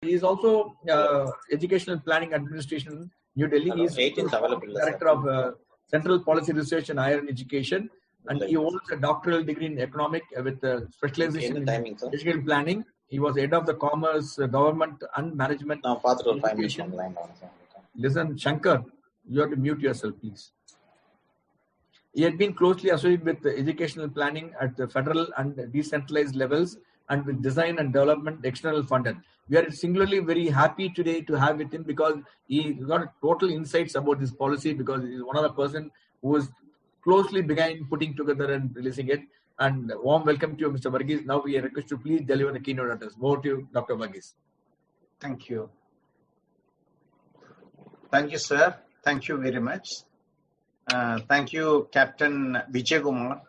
he is also Educational Planning Administration, New Delhi. He is Director of Central Policy Research and Higher Education. And he holds a doctoral degree in economic with specialization in educational planning. He was head of the Commerce, Government and Management. Education. Listen, Shankar, you have to mute yourself, please. He had been closely associated with the educational planning at the federal and decentralized levels and with design and development external funded. We are singularly very happy today to have with him because he got total insights about this policy, because he is one of the person who was closely began putting together and releasing it. And warm welcome to you, Mr. Varghese. Now we request you please deliver the keynote address. Over to you, Dr. Varghese. Thank you. Thank you, sir. Thank you very much. Thank you, Captain Vijay Kumar,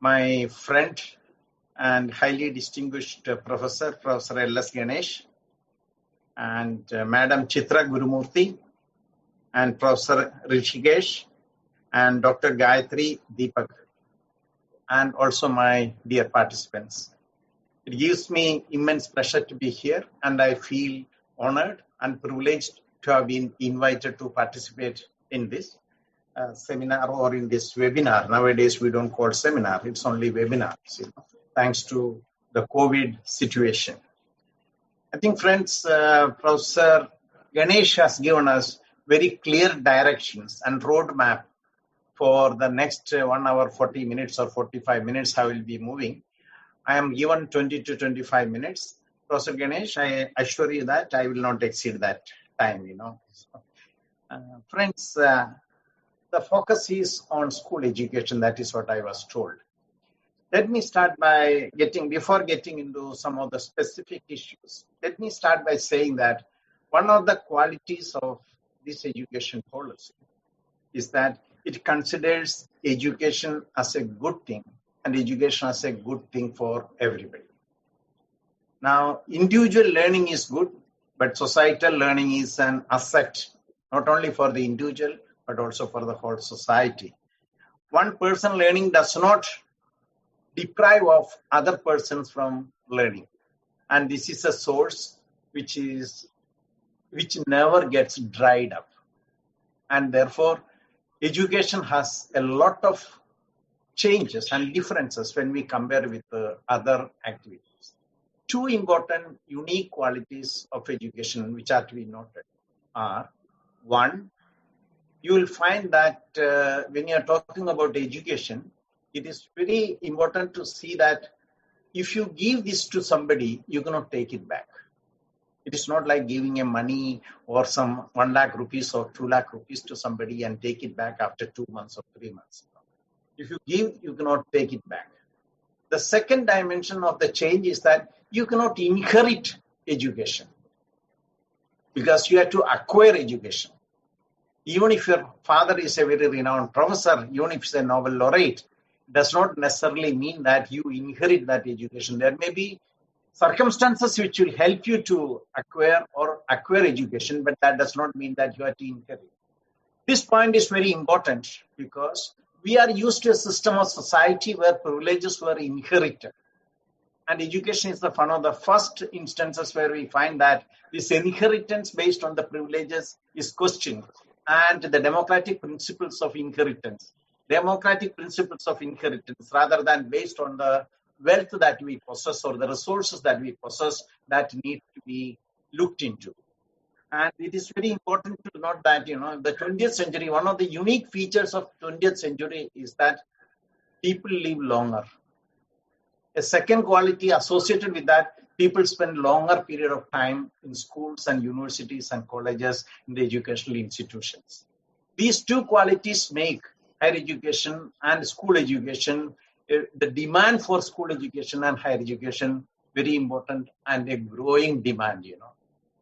my friend and highly distinguished Professor L.S. Ganesh, and Madam Chitra Gurumurthy, and Professor Rishikesh, and Dr. Gayatri Deepak, and also my dear participants. It gives me immense pleasure to be here, and I feel honored and privileged to have been invited to participate in this seminar or in this webinar. Nowadays, we don't call seminar, it's only webinars, thanks to the COVID situation. I think, friends, Professor Ganesh has given us very clear directions and roadmap for the next 1 hour, 40 minutes or 45 minutes, how we'll be moving. I am given 20 to 25 minutes. Professor Ganesh, I assure you that I will not exceed that time, Friends, the focus is on school education. That is what I was told. Let me start by before getting into some of the specific issues, let me start by saying that one of the qualities of this education policy is that it considers education as a good thing and education as a good thing for everybody. Now, individual learning is good, but societal learning is an asset, not only for the individual, but also for the whole society. One person learning does not deprive of other persons from learning. And this is a source which never gets dried up. And therefore, education has a lot of changes and differences when we compare with other activities. Two important unique qualities of education which are to be noted are, one, you will find that when you are talking about education, it is very important to see that if you give this to somebody, you cannot take it back. It is not like giving a money or some 1 lakh rupees or 2 lakh rupees to somebody and take it back after 2 months or 3 months. If you give, you cannot take it back. The second dimension of the change is that you cannot inherit education because you have to acquire education. Even if your father is a very renowned professor, even if he's a Nobel laureate, does not necessarily mean that you inherit that education. There may be circumstances which will help you to acquire education, but that does not mean that you have to inherit. This point is very important because we are used to a system of society where privileges were inherited. And education is one of the first instances where we find that this inheritance based on the privileges is questioned. And the democratic principles of inheritance rather than based on the wealth that we possess or the resources that we possess that need to be looked into. And it is very important to note that, the 20th century, one of the unique features of 20th century is that people live longer. A second quality associated with that, people spend longer period of time in schools and universities and colleges in the educational institutions. These two qualities make higher education and school education, the demand for school education and higher education very important and a growing demand,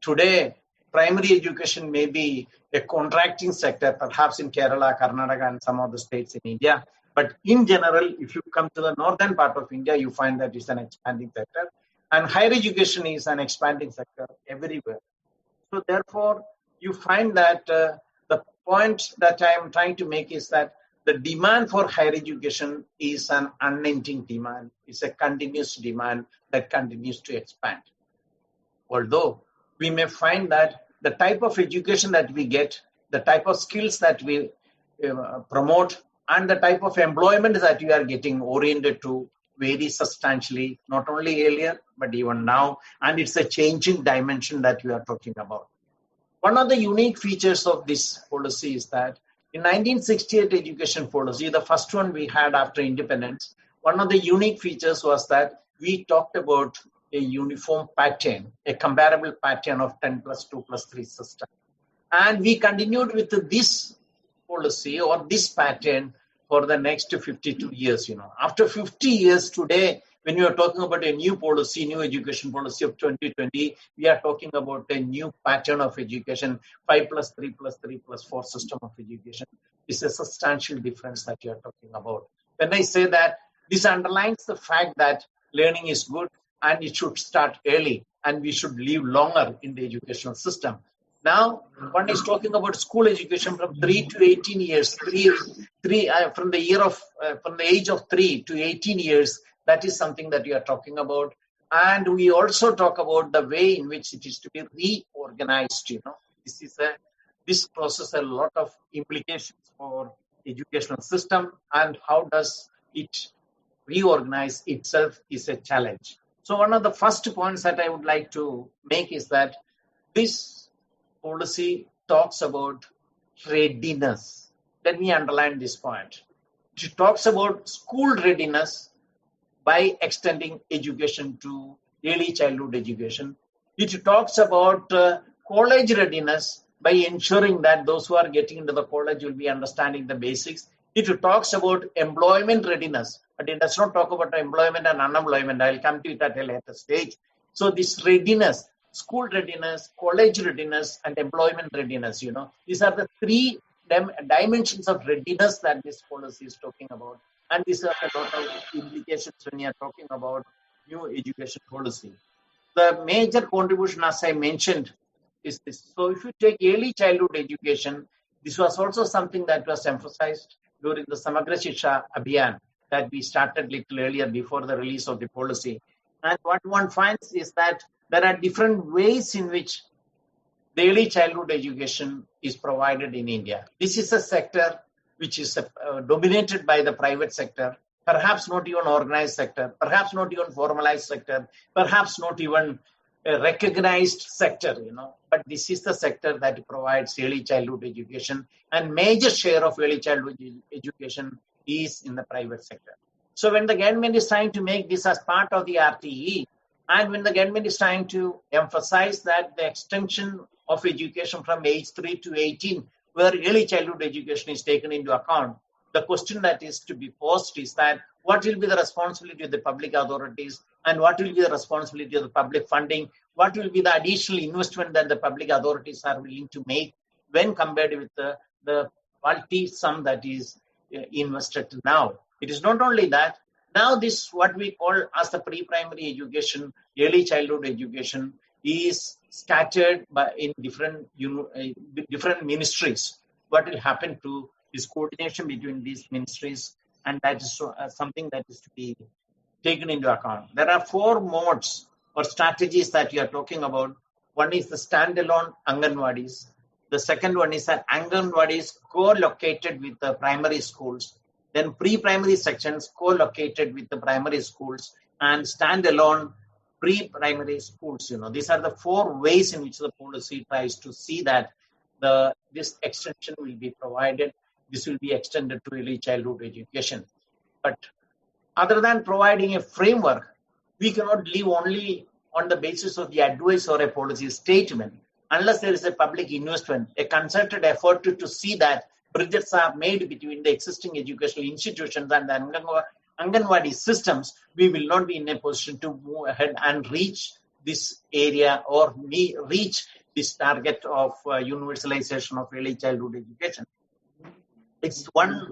Today, primary education may be a contracting sector, perhaps in Kerala, Karnataka, and some of the states in India. But in general, if you come to the northern part of India, you find that it's an expanding sector. And higher education is an expanding sector everywhere. So therefore, you find that the point that I am trying to make is that the demand for higher education is an unending demand. It's a continuous demand that continues to expand. Although we may find that the type of education that we get, the type of skills that we promote, and the type of employment that we are getting oriented to vary substantially, not only earlier, but even now. And it's a changing dimension that we are talking about. One of the unique features of this policy is that in 1968 education policy, the first one we had after independence, one of the unique features was that we talked about a uniform pattern, a comparable pattern of 10 plus 2 plus 3 system. And we continued with this policy or this pattern for the next 52 years. After 50 years today, when we are talking about a new policy, new education policy of 2020, we are talking about a new pattern of education, 5 plus 3 plus 3 plus 4 system of education. It's a substantial difference that you are talking about. When I say that, this underlines the fact that learning is good and it should start early and we should live longer in the educational system. Now, one is talking about school education from 3 to 18 years, from the age of 3 to 18 years. That is something that we are talking about. And we also talk about the way in which it is to be reorganized. This process has a lot of implications for educational system, and how does it reorganize itself is a challenge. So one of the first points that I would like to make is that this policy talks about readiness. Let me underline this point. It talks about school readiness by extending education to early childhood education. It talks about college readiness by ensuring that those who are getting into the college will be understanding the basics. It talks about employment readiness, but it does not talk about employment and unemployment. I will come to it at a later stage. So this readiness, school readiness, college readiness, and employment readiness, these are the three dimensions of readiness that this policy is talking about. And these are a lot of implications when you are talking about new education policy. The major contribution, as I mentioned, is this. So if you take early childhood education, this was also something that was emphasized during the Samagra Shiksha Abhiyan that we started little earlier before the release of the policy. And what one finds is that there are different ways in which the early childhood education is provided in India. This is a sector which is dominated by the private sector, perhaps not even organized sector, perhaps not even formalized sector, perhaps not even a recognized sector, But this is the sector that provides early childhood education, and major share of early childhood education is in the private sector. So when the government is trying to make this as part of the RTE, and when the government is trying to emphasize that the extension of education from age 3 to 18, where early childhood education is taken into account, the question that is to be posed is that what will be the responsibility of the public authorities, and what will be the responsibility of the public funding, what will be the additional investment that the public authorities are willing to make when compared with the quality sum that is invested now. It is not only that, now this what we call as the pre-primary education, early childhood education is scattered in different ministries. What will happen to is coordination between these ministries, and that is something that is to be taken into account. There are 4 modes or strategies that you are talking about. One is the standalone Anganwadis. The second one is that Anganwadis co-located with the primary schools. Then pre-primary sections co-located with the primary schools, and standalone pre-primary schools. These are the 4 ways in which the policy tries to see that this extension will be provided. This will be extended to early childhood education. But other than providing a framework, we cannot live only on the basis of the advice or a policy statement unless there is a public investment, a concerted effort to see that bridges are made between the existing educational institutions and the Anganwadi systems. We will not be in a position to move ahead and reach this area or reach this target of universalization of early childhood education. It's one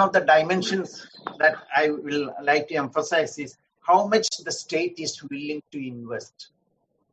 of the dimensions that I will like to emphasize is how much the state is willing to invest.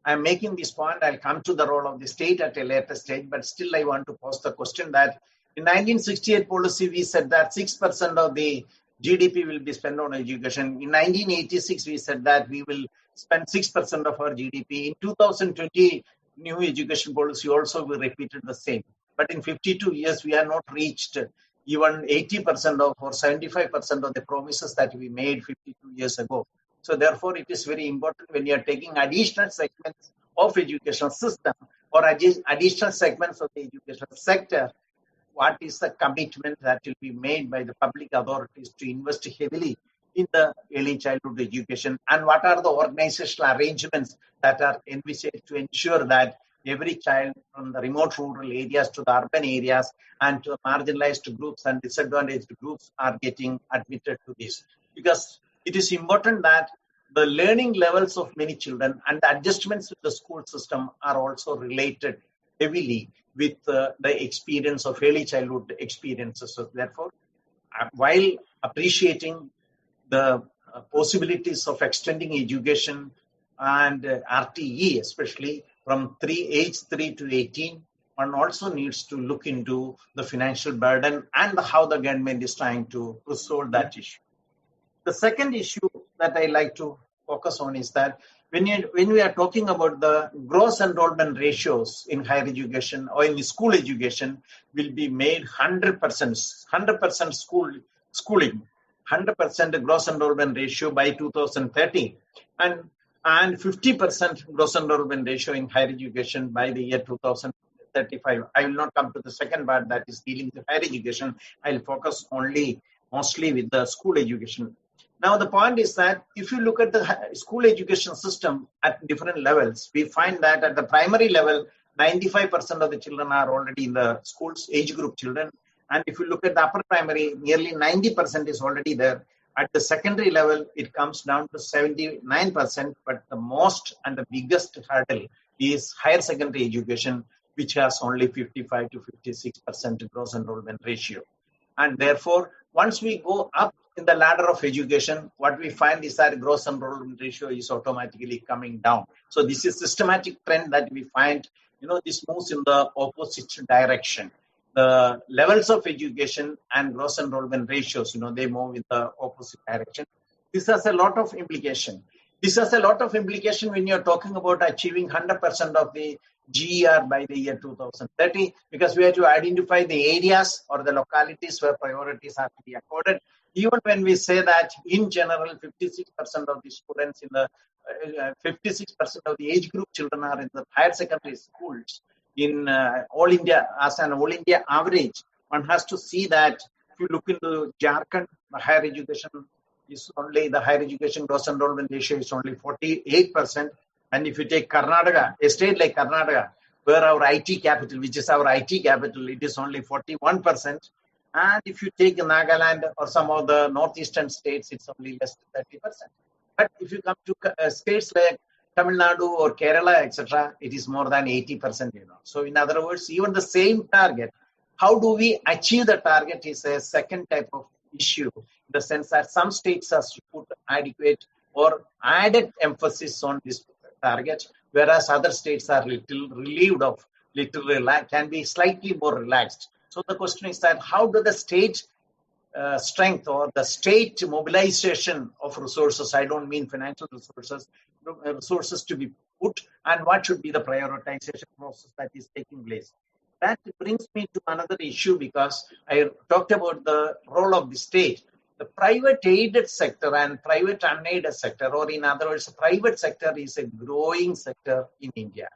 I'm making this point. I'll come to the role of the state at a later stage, but still I want to pose the question that in 1968 policy, we said that 6% of the GDP will be spent on education. In 1986, we said that we will spend 6% of our GDP. In 2020, new education policy also will repeat the same. But in 52 years, we have not reached even 80% of or 75% of the promises that we made 52 years ago. So therefore, it is very important when you are taking additional segments of education system or additional segments of the education sector, what is the commitment that will be made by the public authorities to invest heavily in the early childhood education, and what are the organizational arrangements that are envisaged to ensure that every child from the remote rural areas to the urban areas and to the marginalized groups and disadvantaged groups are getting admitted to this. Because it is important that the learning levels of many children and the adjustments to the school system are also related heavily with the experience of early childhood experiences. So therefore, while appreciating the possibilities of extending education and RTE, especially from age 3 to 18, one also needs to look into the financial burden and how the government is trying to resolve that issue. The second issue that I like to focus on is that when we are talking about the gross enrollment ratios in higher education or in school education will be made 100% schooling, 100% gross enrollment ratio by 2030, and 50% gross enrollment ratio in higher education by the year 2035. I will not come to the second part that is dealing with higher education. I will focus mostly with the school education. Now, the point is that if you look at the school education system at different levels, we find that at the primary level, 95% of the children are already in the schools, age group children. And if you look at the upper primary, nearly 90% is already there. At the secondary level, it comes down to 79%. But the most and the biggest hurdle is higher secondary education, which has only 55 to 56% gross enrollment ratio. And therefore, once we go up in the ladder of education, what we find is that gross enrollment ratio is automatically coming down. So this is systematic trend that we find, this moves in the opposite direction. The levels of education and gross enrollment ratios, they move in the opposite direction. This has a lot of implication. This has a lot of implication when you're talking about achieving 100% of the GER by the year 2030, because we have to identify the areas or the localities where priorities have to be accorded. Even when we say that in general, 56% of the students in the 56% of the age group children are in the higher secondary schools in all India, as an all India average, one has to see that if you look into Jharkhand, the higher education gross enrollment ratio is only 48%. And if you take Karnataka, a state like Karnataka, where our IT capital, which is our IT capital, it is only 41%. And if you take Nagaland or some of the northeastern states, it's only less than 30%. But if you come to states like Tamil Nadu or Kerala, etc., it is more than 80%. So in other words, even the same target, how do we achieve the target is a second type of issue, in the sense that some states have to put adequate or added emphasis on this target, whereas other states are can be slightly more relaxed. So the question is that how do the state strength or the state mobilization of resources, I don't mean financial resources to be put, and what should be the prioritization process that is taking place. That brings me to another issue, because I talked about the role of the state. The private aided sector and private unaided sector, or in other words, the private sector is a growing sector in India.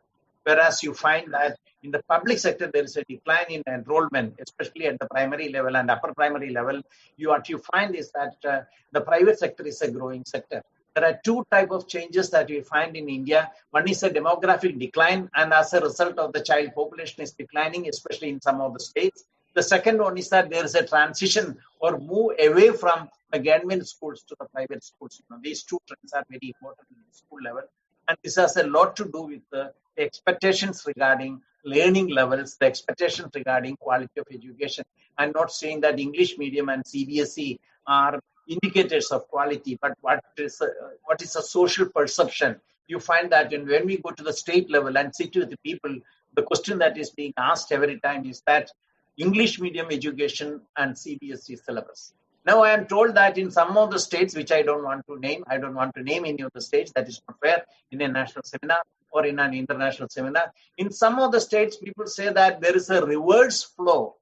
Whereas you find that in the public sector, there is a decline in enrollment, especially at the primary level and upper primary level. What you find is that the private sector is a growing sector. There are two types of changes that we find in India. One is a demographic decline, and as a result of the child population is declining, especially in some of the states. The second one is that there is a transition or move away from the government schools to the private schools. These two trends are very important at the school level. And this has a lot to do with the expectations regarding learning levels, the expectations regarding quality of education. I'm not saying that English medium and CBSE are indicators of quality, but what is a social perception? You find that when we go to the state level and sit with the people, the question that is being asked every time is that English medium education and CBSE syllabus. Now, I am told that in some of the states, which I don't want to name any of the states, that is not fair in a national seminar. or in an international seminar. In some of the states, people say that there is a reverse flow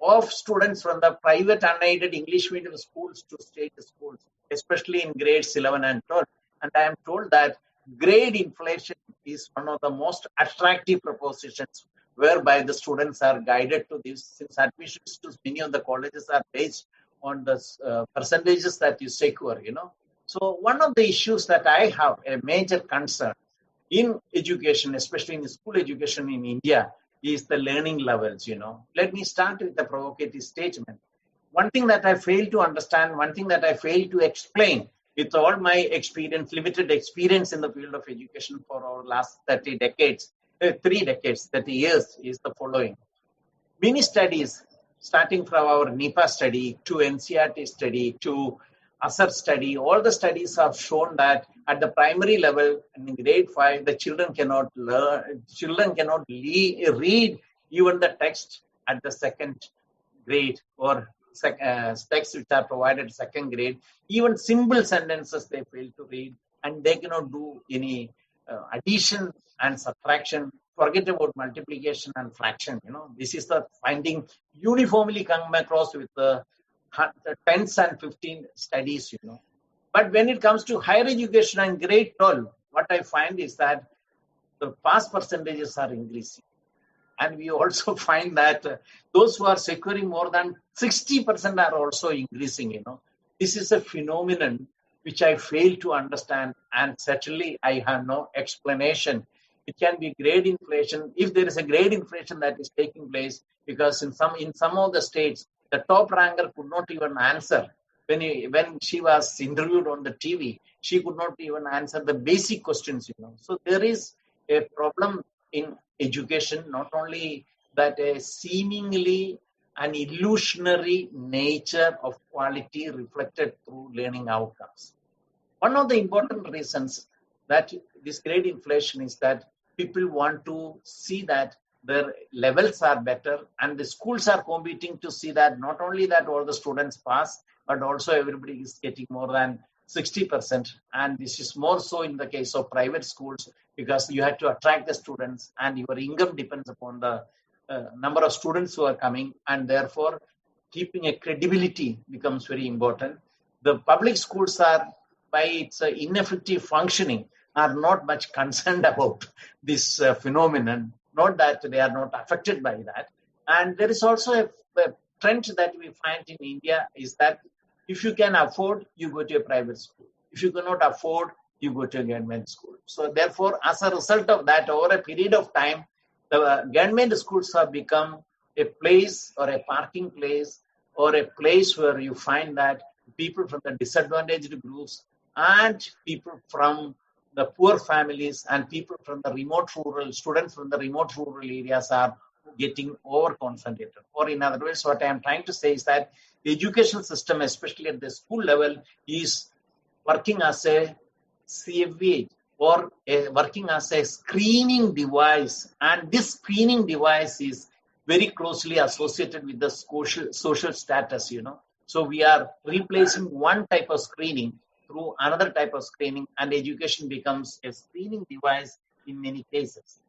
of students from the private unaided English medium schools to state schools, especially in grades 11 and 12. And I am told that grade inflation is one of the most attractive propositions whereby the students are guided to this, since admissions to many of the colleges are based on the percentages that you secure, So one of the issues that I have a major concern in education, especially in school education in India, is the learning levels, Let me start with a provocative statement. One thing that I fail to understand, one thing that I fail to explain with all my experience, limited experience in the field of education for our last 30 years, is the following. Many studies, starting from our NEPA study to NCERT study to ASER study, all the studies have shown that at the primary level, in grade 5, the children cannot read even the text at the second grade or texts which are provided second grade. Even simple sentences they fail to read, and they cannot do any addition and subtraction. Forget about multiplication and fraction. This is the finding uniformly come across with the 10s and 15 studies. But when it comes to higher education and grade 12, what I find is that the pass percentages are increasing. And we also find that those who are securing more than 60% are also increasing. This is a phenomenon which I fail to understand, and certainly I have no explanation. It can be grade inflation. If there is a grade inflation that is taking place, because in some of the states, the top ranker could not even answer. When she was interviewed on the TV, she could not even answer the basic questions. So there is a problem in education, not only that a seemingly an illusionary nature of quality reflected through learning outcomes. One of the important reasons that this grade inflation is that people want to see that their levels are better, and the schools are competing to see that not only that all the students pass, but also everybody is getting more than 60%. And this is more so in the case of private schools, because you have to attract the students and your income depends upon the number of students who are coming, and therefore keeping a credibility becomes very important. The public schools are, by its ineffective functioning, are not much concerned about this phenomenon. Not that they are not affected by that. And there is also a trend that we find in India is that if you can afford, you go to a private school. If you cannot afford, you go to a government school. So therefore, as a result of that, over a period of time, the government schools have become a place or a parking place or a place where you find that people from the disadvantaged groups and people from the poor families and people from the students from the remote rural areas are getting over-concentrated. Or in other words, what I am trying to say is that the education system, especially at the school level, is working as a CFA or working as a screening device. And this screening device is very closely associated with the social status, So we are replacing one type of screening through another type of screening, and education becomes a screening device in many cases.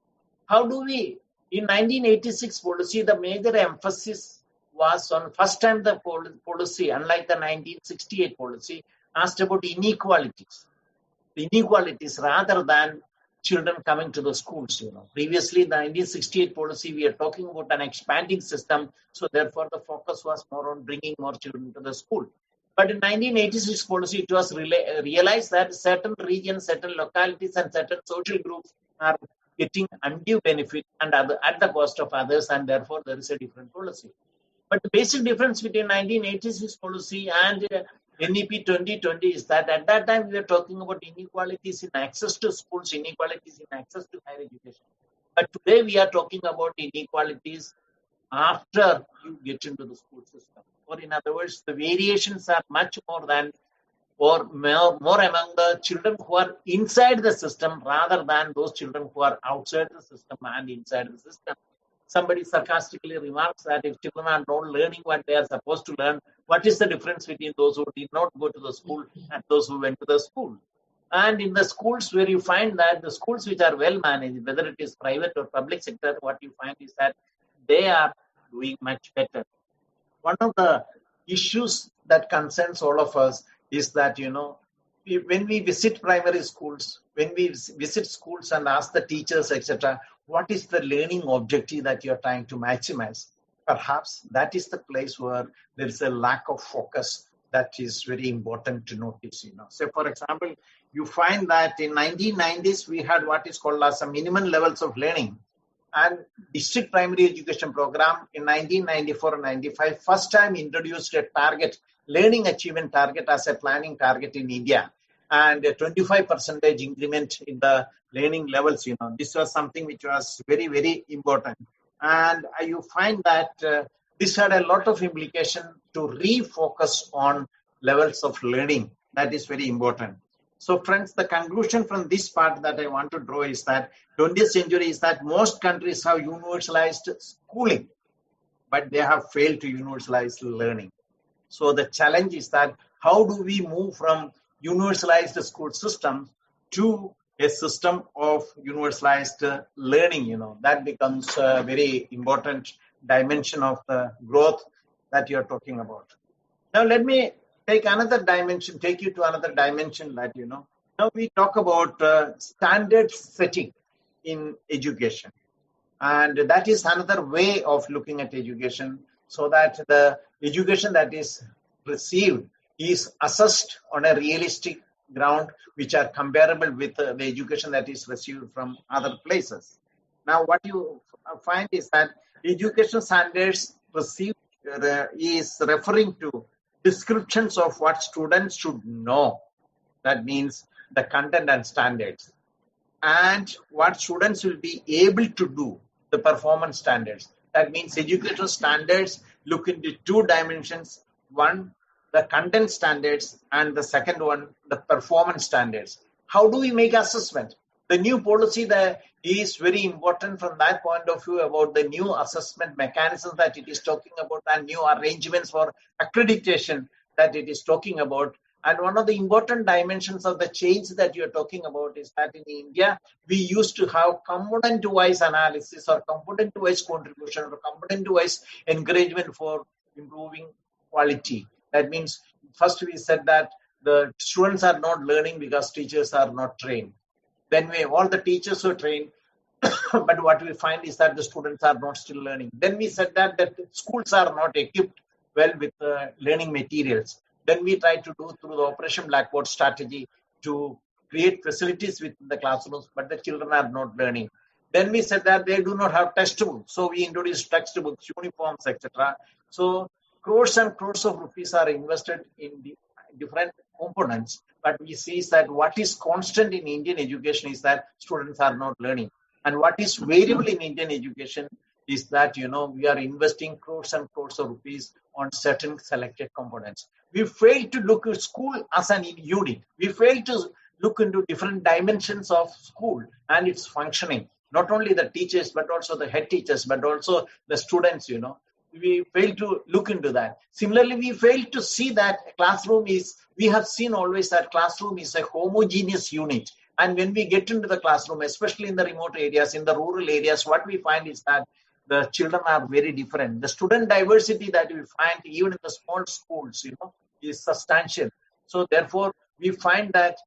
How do we, in 1986 policy, the major emphasis was on, first time the policy, unlike the 1968 policy, asked about inequalities. The inequalities rather than children coming to the schools. Previously, the 1968 policy, we are talking about an expanding system, so therefore the focus was more on bringing more children to the school. But in 1986 policy, it was realized that certain regions, certain localities, and certain social groups are getting undue benefit and at the cost of others, and therefore there is a different policy. But the basic difference between 1986 policy and NEP 2020 is that at that time we were talking about inequalities in access to schools, inequalities in access to higher education. But today we are talking about inequalities after you get into the school system. Or in other words, the variations are much more among the children who are inside the system rather than those children who are outside the system and inside the system. Somebody sarcastically remarks that if children are not learning what they are supposed to learn, what is the difference between those who did not go to the school and those who went to the school? And in the schools where you find that the schools which are well managed, whether it is private or public sector, what you find is that they are doing much better. One of the issues that concerns all of us is that, when we visit primary schools, when we visit schools and ask the teachers, etc., what is the learning objective that you're trying to maximize? Perhaps that is the place where there is a lack of focus that is very important to notice. So, for example, you find that in 1990s, we had what is called as a minimum levels of learning. And district primary education program in 1994 and 95, first time introduced a target, learning achievement target as a planning target in India. And a 25% increment in the learning levels. This was something which was very, very important. And you find that this had a lot of implication to refocus on levels of learning. That is very important. So, friends, the conclusion from this part that I want to draw is that 20th century is that most countries have universalized schooling, but they have failed to universalize learning. So, the challenge is that how do we move from universalized school system to a system of universalized learning? That becomes a very important dimension of the growth that you're talking about. Now, let me take you to another dimension that, now we talk about standard setting in education. And that is another way of looking at education, so that the education that is received is assessed on a realistic ground, which are comparable with the education that is received from other places. Now, what you find is that education standards received is referring to descriptions of what students should know. That means the content and standards. And what students will be able to do, the performance standards. That means educational standards look into two dimensions. One, the content standards, and the second one, the performance standards. How do we make assessment? The new policy that is very important from that point of view about the new assessment mechanisms that it is talking about and new arrangements for accreditation that it is talking about. And one of the important dimensions of the change that you're talking about is that in India, we used to have component-wise analysis or component-wise contribution or component-wise encouragement for improving quality. That means first we said that the students are not learning because teachers are not trained. Then all the teachers were trained, but what we find is that the students are not still learning. Then we said that schools are not equipped well with learning materials. Then we tried to do through the Operation Blackboard strategy to create facilities within the classrooms, but the children are not learning. Then we said that they do not have textbooks, so we introduced textbooks, uniforms, etc. So crores and crores of rupees are invested in the different components, but we see that what is constant in Indian education is that students are not learning. And what is variable in Indian education is that, we are investing crores and crores of rupees on certain selected components. We fail to look at school as an unit. We fail to look into different dimensions of school and its functioning. Not only the teachers, but also the head teachers, but also the students, We fail to look into that. Similarly, we fail to see that we have seen always that classroom is a homogeneous unit. And when we get into the classroom, especially in the remote areas, in the rural areas, what we find is that the children are very different. The student diversity that we find even in the small schools, is substantial. So therefore, we find that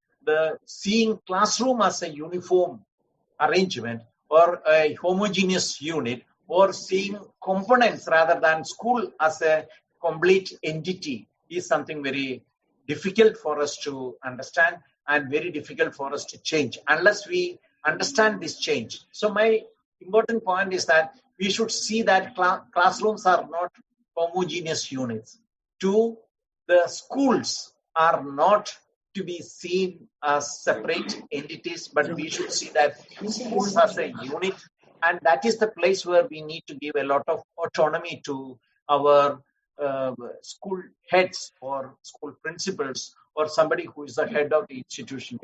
seeing classroom as a uniform arrangement or a homogeneous unit, or seeing components rather than school as a complete entity is something very difficult for us to understand and very difficult for us to change unless we understand this change. So my important point is that we should see that classrooms are not homogeneous units. Two, the schools are not to be seen as separate entities, but we should see that schools as a unit. And that is the place where we need to give a lot of autonomy to our school heads or school principals or somebody who is the head of the institution,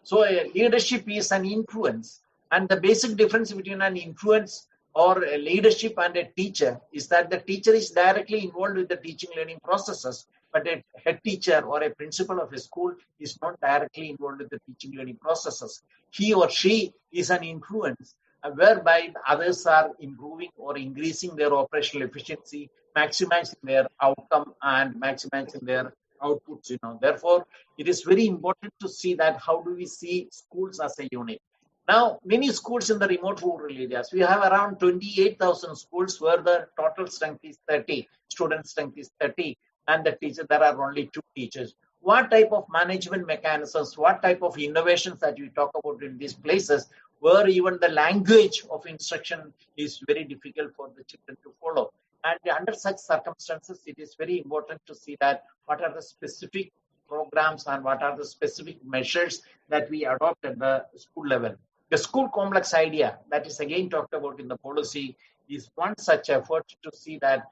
So leadership is an influence. And the basic difference between an influence or a leadership and a teacher is that the teacher is directly involved with the teaching learning processes. but a head teacher or a principal of a school is not directly involved with the teaching learning processes. He or she is an influence whereby others are improving or increasing their operational efficiency, maximizing their outcome and maximizing their outputs. Therefore, it is very important to see that how do we see schools as a unit. Now, many schools in the remote rural areas, we have around 28,000 schools where the total strength is 30, student strength is 30, and there are only 2 teachers. What type of management mechanisms, what type of innovations that we talk about in these places, where even the language of instruction is very difficult for the children to follow. And under such circumstances, it is very important to see that what are the specific programs and what are the specific measures that we adopt at the school level. The school complex idea that is again talked about in the policy is one such effort to see that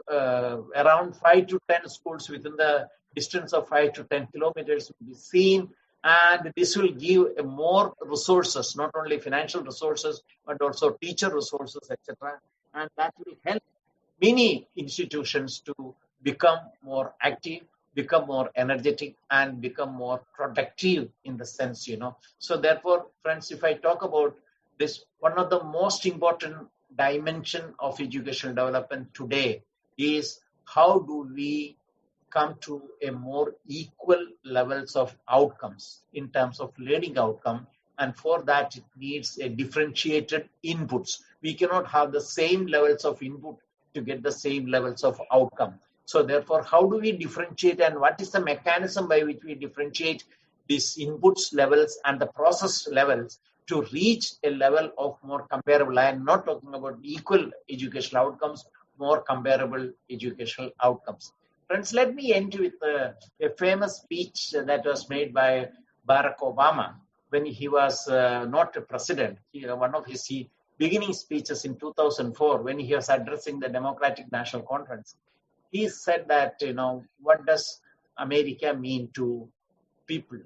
around 5 to 10 schools within the distance of 5 to 10 kilometers will be seen, and this will give more resources, not only financial resources, but also teacher resources, etc. And that will help many institutions to become more active, become more energetic, and become more productive in the sense, So therefore, friends, if I talk about this, one of the most important dimension of educational development today is how do we come to a more equal levels of outcomes in terms of learning outcome, and for that it needs a differentiated inputs. We cannot have the same levels of input to get the same levels of outcome. So therefore, how do we differentiate, and what is the mechanism by which we differentiate these inputs levels and the process levels to reach a level of more comparable? I am not talking about equal educational outcomes, more comparable educational outcomes. Friends, let me end with a famous speech that was made by Barack Obama when he was not a president. One of his beginning speeches in 2004, when he was addressing the Democratic National Conference, he said that, what does America mean to people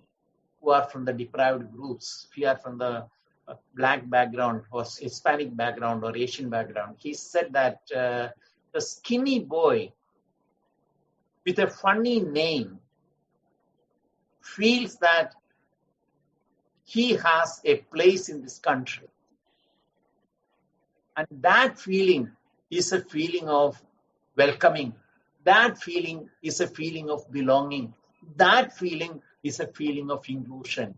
who are from the deprived groups, who are from the black background or Hispanic background or Asian background? He said that the skinny boy with a funny name feels that he has a place in this country. And that feeling is a feeling of welcoming. That feeling is a feeling of belonging. That feeling is a feeling of inclusion.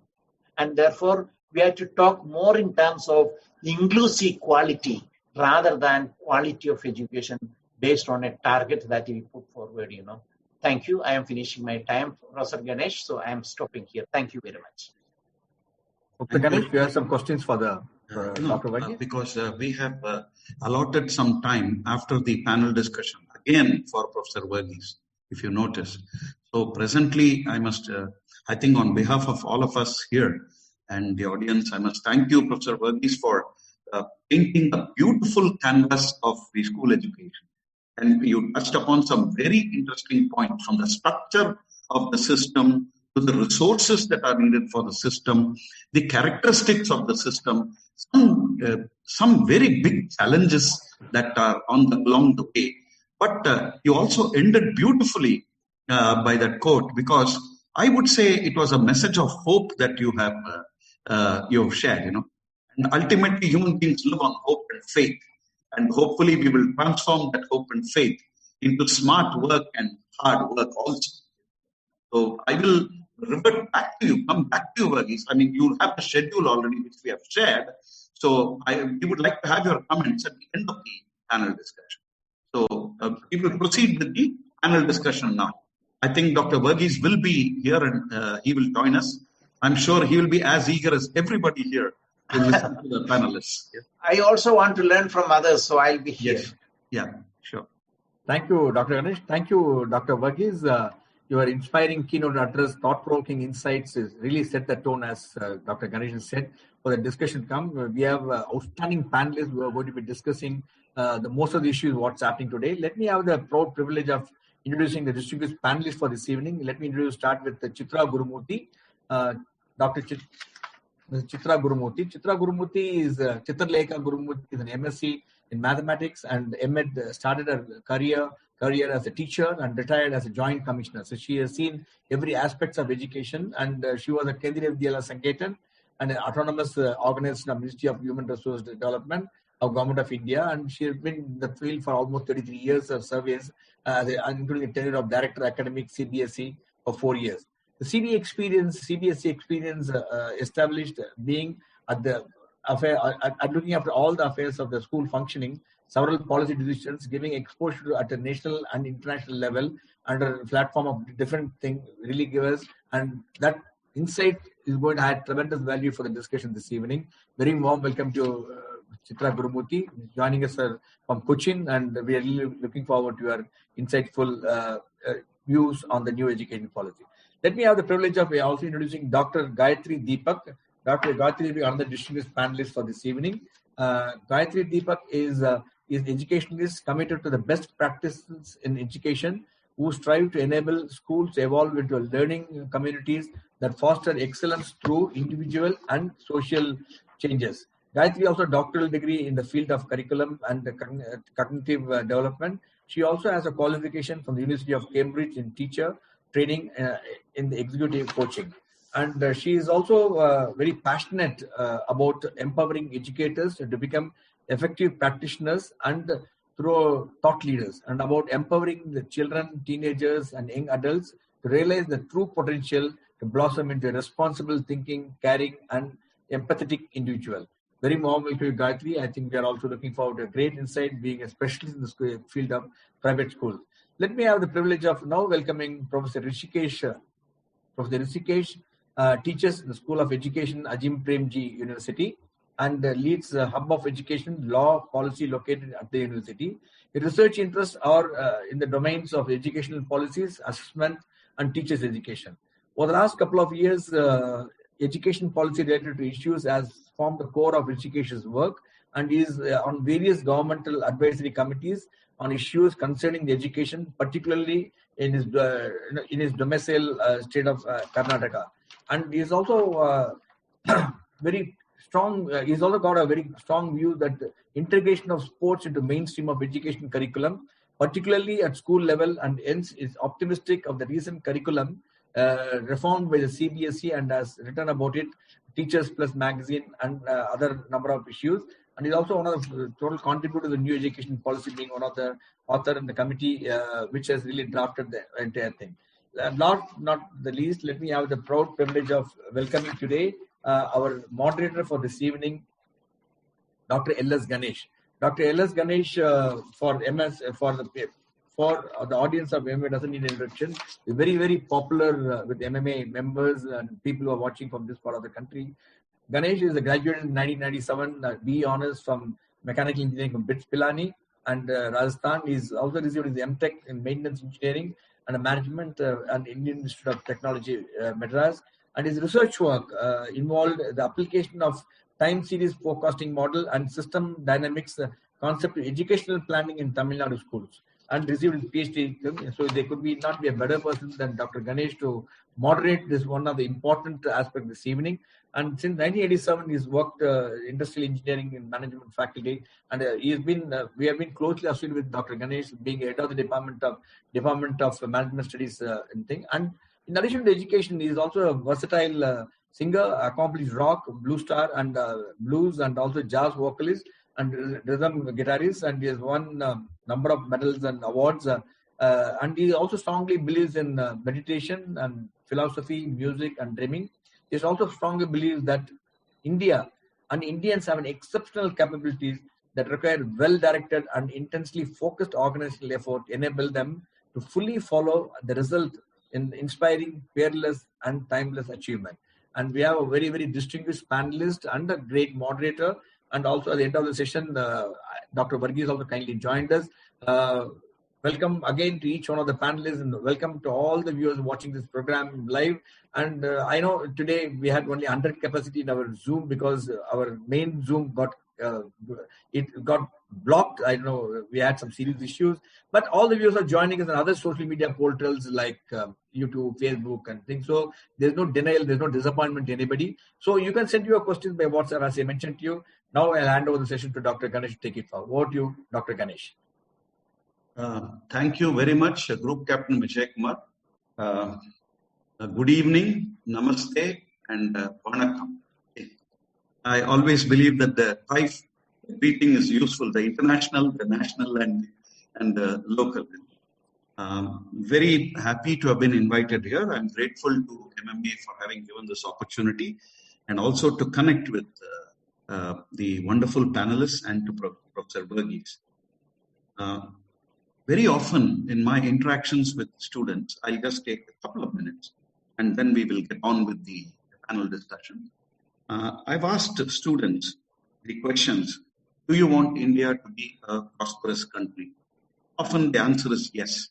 And therefore, we have to talk more in terms of inclusive quality rather than quality of education based on a target that we put forward, Thank you. I am finishing my time, Professor Ganesh, so I am stopping here. Thank you very much. Dr. Ganesh, you have some questions for the Dr. Varghese? Because we have allotted some time after the panel discussion, again for Professor Varghese, if you notice. So presently, I think on behalf of all of us here and the audience, I must thank you, Professor Varghese, for painting a beautiful canvas of the school education. And you touched upon some very interesting points, from the structure of the system to the resources that are needed for the system, the characteristics of the system, some very big challenges that are along the way. But you also ended beautifully by that quote, because I would say it was a message of hope that you have shared, And ultimately, human beings live on hope and faith. And hopefully we will transform that hope and faith into smart work and hard work also. So I will revert back to you, come back to you, Varghese. I mean, you have the schedule already, which we have shared. So we would like to have your comments at the end of the panel discussion. So we will proceed with the panel discussion now. I think Dr. Varghese will be here and he will join us. I'm sure he will be as eager as everybody here to listen to the panelists. Yeah. I also want to learn from others, so I'll be here. Yes. Yeah, sure. Thank you, Dr. Ganesh. Thank you, Dr. Varghese. Your inspiring keynote address, thought-provoking insights really set the tone, as Dr. Ganesh has said. For the discussion come, we have outstanding panelists who are going to be discussing the most of the issues, what's happening today. Let me have the proud privilege of introducing the distinguished panelists for this evening. Let me start with Chitra Gurumurthy. Dr. Chitra Gurumurthy. Chitra Gurumurthy is Chitralekha Gurumurthy is an MSc in mathematics and MEd started her career as a teacher and retired as a joint commissioner. So she has seen every aspects of education, and she was a Kendriya Vidyalaya Sanketan, an autonomous organization of Ministry of Human Resource Development of Government of India, and she has been in the field for almost 33 years of service, including the tenure of Director Academic CBSE for 4 years. The CBSE experience established being at the looking after all the affairs of the school functioning, several policy decisions, giving exposure at a national and international level under a platform of different things really give us, and that insight is going to add tremendous value for the discussion this evening. Very warm welcome to Chitra Gurumurthy joining us from Cochin, and we are really looking forward to your insightful views on the new education policy. Let me have the privilege of also introducing Dr. Gayatri Deepak. Dr. Gayatri will be another distinguished panelist for this evening. Gayatri Deepak is educationalist committed to the best practices in education, who strive to enable schools to evolve into learning communities that foster excellence through individual and social changes. Gayatri also a doctoral degree in the field of curriculum and cognitive development. She also has a qualification from the University of Cambridge in teacher training in the executive coaching. And she is also very passionate about empowering educators to become effective practitioners and through thought leaders, and about empowering the children, teenagers, and young adults to realize the true potential to blossom into a responsible thinking, caring, and empathetic individual. Very warm welcome to Gayatri. I think we are also looking forward to a great insight, being a specialist in the field of private schools. Let me have the privilege of now welcoming Professor Rishikesh. Professor Rishikesh teaches in the School of Education, Ajim Premji University, and leads the Hub of Education Law Policy located at the university. His research interests are in the domains of educational policies, assessment, and teachers' education. Over the last couple of years, education policy related to issues has formed the core of Rishikesh's work, and is on various governmental advisory committees on issues concerning the education, particularly in his domicile state of Karnataka. And he is also very strong. He's also got a very strong view that the integration of sports into mainstream of education curriculum, particularly at school level, and hence is optimistic of the recent curriculum reformed by the CBSE, and has written about it, Teachers Plus magazine, and other number of issues. And he's also one of the total contributors to the new education policy, being one of the author in the committee which has really drafted the entire thing. Not the least, let me have the proud privilege of welcoming today our moderator for this evening, Dr. L.S. Ganesh. Dr. L.S. Ganesh for the audience of MMA doesn't need introduction. He's very, very popular with MMA members and people who are watching from this part of the country. Ganesh is a graduate in 1997, BE Honours from Mechanical Engineering from BITS Pilani and Rajasthan. He's also received his MTech in Maintenance Engineering and Management and Indian Institute of Technology, Madras. And his research work involved the application of time series forecasting model and system dynamics concept to educational planning in Tamil Nadu schools, and received his PhD. So there could not be a better person than Dr. Ganesh to moderate this one of the important aspects this evening. And since 1987, he's worked industrial engineering and management faculty, and we have been closely associated with Dr. Ganesh, being head of the Department of Management Studies and thing. And in addition to education, he is also a versatile singer, accomplished rock, blues star, and blues, and also jazz vocalist and rhythm guitarist, and he has won number of medals and awards. And he also strongly believes in meditation and philosophy, music, and dreaming. He also strongly believes that India and Indians have an exceptional capabilities that require well-directed and intensely focused organizational effort to enable them to fully follow the result in inspiring, fearless, and timeless achievement. And we have a very, very distinguished panelist and a great moderator. And also at the end of the session, Dr. Varghese also kindly joined us. Welcome again to each one of the panelists, and welcome to all the viewers watching this program live. And I know today we had only 100 capacity in our Zoom because our main Zoom got it got blocked. I know we had some serious issues, but all the viewers are joining us on other social media portals like YouTube, Facebook, and things. So there's no denial, there's no disappointment to anybody. So you can send your questions by WhatsApp, as I mentioned to you. Now I'll hand over the session to Dr. Ganesh to take it forward. Over to you, Dr. Ganesh. Thank you very much, Group Captain Vijay Kumar. Good evening, namaste, and vanakkam. I always believe that the five greeting is useful: the international, the national, and the local. Very happy to have been invited here. I'm grateful to MMA for having given this opportunity, and also to connect with the wonderful panelists and to Professor Verghese. Very often in my interactions with students, I'll just take a couple of minutes and then we will get on with the panel discussion. I've asked students the questions, do you want India to be a prosperous country? Often the answer is yes.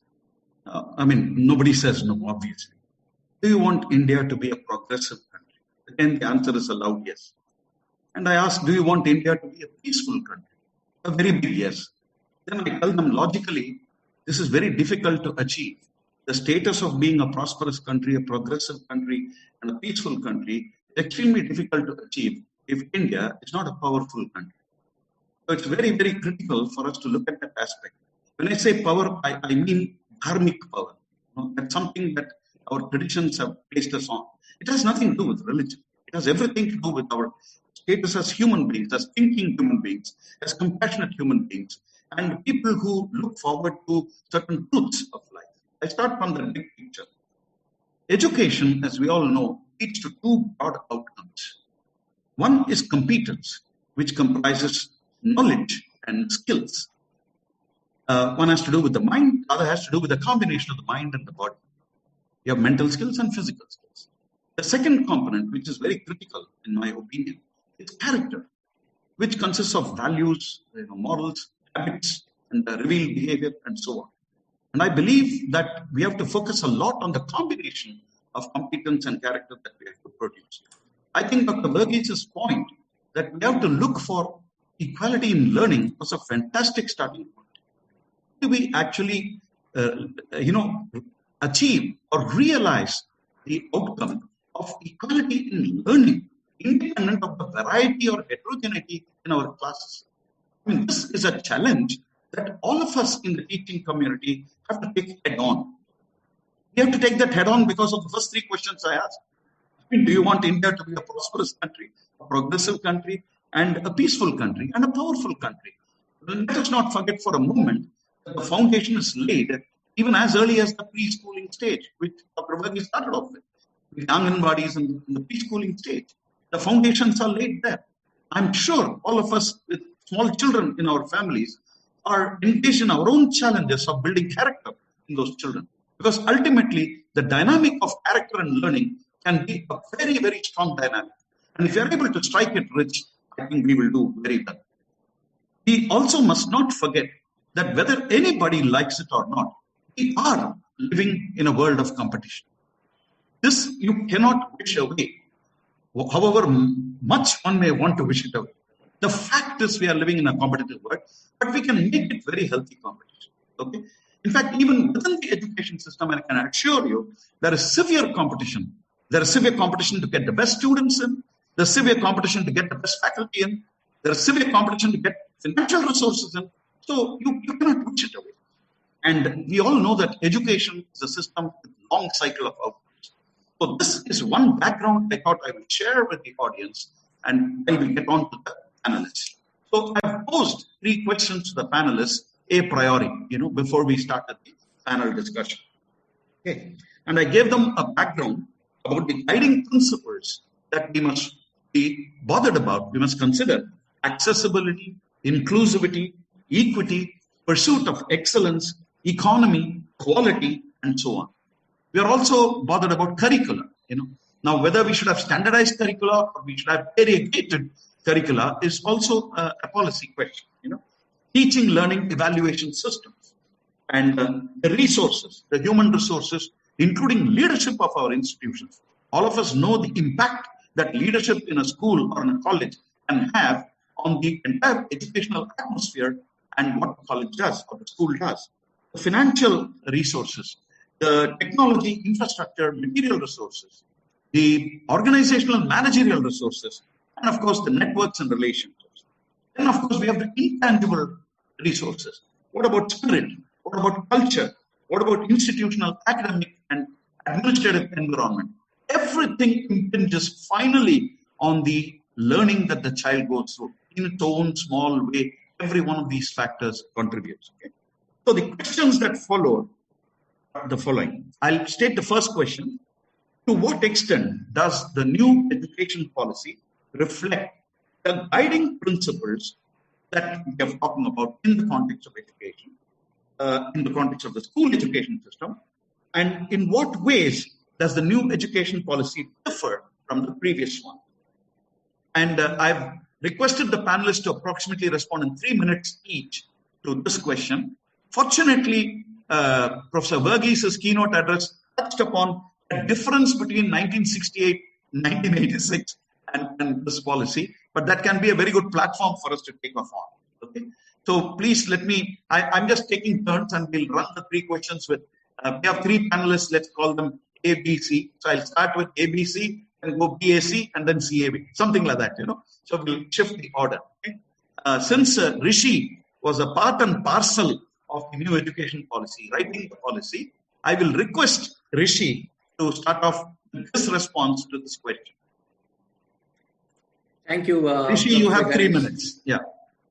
Nobody says no, obviously. Do you want India to be a progressive country? Again, the answer is a loud yes. And I ask, do you want India to be a peaceful country? A very big yes. Then I tell them logically, this is very difficult to achieve. The status of being a prosperous country, a progressive country, and a peaceful country is extremely difficult to achieve if India is not a powerful country. So it's very, very critical for us to look at that aspect. When I say power, I mean dharmic power. That's something that our traditions have placed us on. It has nothing to do with religion. It has everything to do with our status as human beings, as thinking human beings, as compassionate human beings, and people who look forward to certain truths of life. I start from the big picture. Education, as we all know, leads to two broad outcomes. One is competence, which comprises knowledge and skills. One has to do with the mind, the other has to do with the combination of the mind and the body. You have mental skills and physical skills. The second component, which is very critical in my opinion, is character, which consists of values, morals, habits, and revealed behavior, and so on. And I believe that we have to focus a lot on the combination of competence and character that we have to produce. I think Dr. Verghese's point that we have to look for equality in learning was a fantastic starting point. Do we actually, achieve or realize the outcome of equality in learning, independent of the variety or heterogeneity in our classes? This is a challenge that all of us in the teaching community have to take head on. We have to take that head on because of the first three questions I asked. Do you want India to be a prosperous country, a progressive country, and a peaceful country, and a powerful country? Let us not forget for a moment that the foundation is laid even as early as the preschooling stage, which Dr. Verghese started off with Anganwadis and the preschooling stage. The foundations are laid there. I'm sure all of us with small children in our families are engaged in our own challenges of building character in those children. Because ultimately, the dynamic of character and learning can be a very, very strong dynamic. And if you're able to strike it rich, I think we will do very well. We also must not forget that whether anybody likes it or not, we are living in a world of competition. This you cannot wish away, however much one may want to wish it away. The fact is we are living in a competitive world, but we can make it very healthy competition. Okay? In fact, even within the education system, I can assure you, there is severe competition. There is severe competition to get the best students in. There is severe competition to get the best faculty in. There is severe competition to get financial resources in. So you cannot wish it away. And we all know that education is a system with a long cycle of outcomes. So this is one background I thought I would share with the audience, and I will get on to the panelists. So I've posed three questions to the panelists a priori, before we started the panel discussion. Okay. And I gave them a background about the guiding principles that we must be bothered about. We must consider accessibility, inclusivity, equity, pursuit of excellence, economy, quality, and so on. We are also bothered about curricula. Now, whether we should have standardized curricula or we should have variegated curricula is also a policy question. Teaching, learning, evaluation systems, and the resources, the human resources, including leadership of our institutions. All of us know the impact that leadership in a school or in a college can have on the entire educational atmosphere and what the college does or the school does. The financial resources, the technology, infrastructure, material resources, the organizational and managerial resources, and of course the networks and relationships. Then of course we have the intangible resources. What about spirit? What about culture? What about institutional, academic, and administrative environment? Everything impinges finally on the learning that the child goes through. In its own small way, every one of these factors contributes. Okay? So the questions that follow are the following. I'll state the first question. To what extent does the new education policy reflect the guiding principles that we are talking about in the context of education, in the context of the school education system, and in what ways does the new education policy differ from the previous one? And I've requested the panelists to approximately respond in 3 minutes each to this question. Fortunately, Professor Verghese' keynote address touched upon the difference between 1968 and 1986 and this policy, but that can be a very good platform for us to take off on. Okay, so please I'm just taking turns and we'll run the 3 questions with, we have 3 panelists, let's call them A, B, C. So I'll start with A, B, C, and go BAC and then CAB, something like that, So we'll shift the order. Okay? Since Rishi was a part and parcel of the new education policy, writing the policy, I will request Rishi to start off with this response to this question. Thank you. Rishi, you have 3 minutes. Yeah.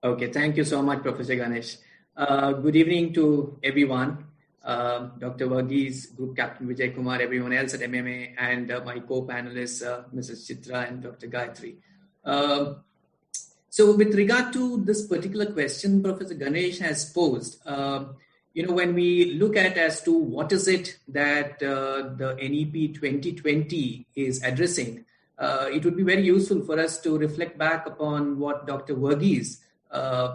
Okay. Thank you so much, Professor Ganesh. Good evening to everyone. Dr. Verghese, Group Captain Vijay Kumar, everyone else at MMA, and my co-panelists, Mrs. Chitra and Dr. Gayatri. So with regard to this particular question Professor Ganesh has posed, when we look at as to what is it that the NEP 2020 is addressing, it would be very useful for us to reflect back upon what Dr. Verghese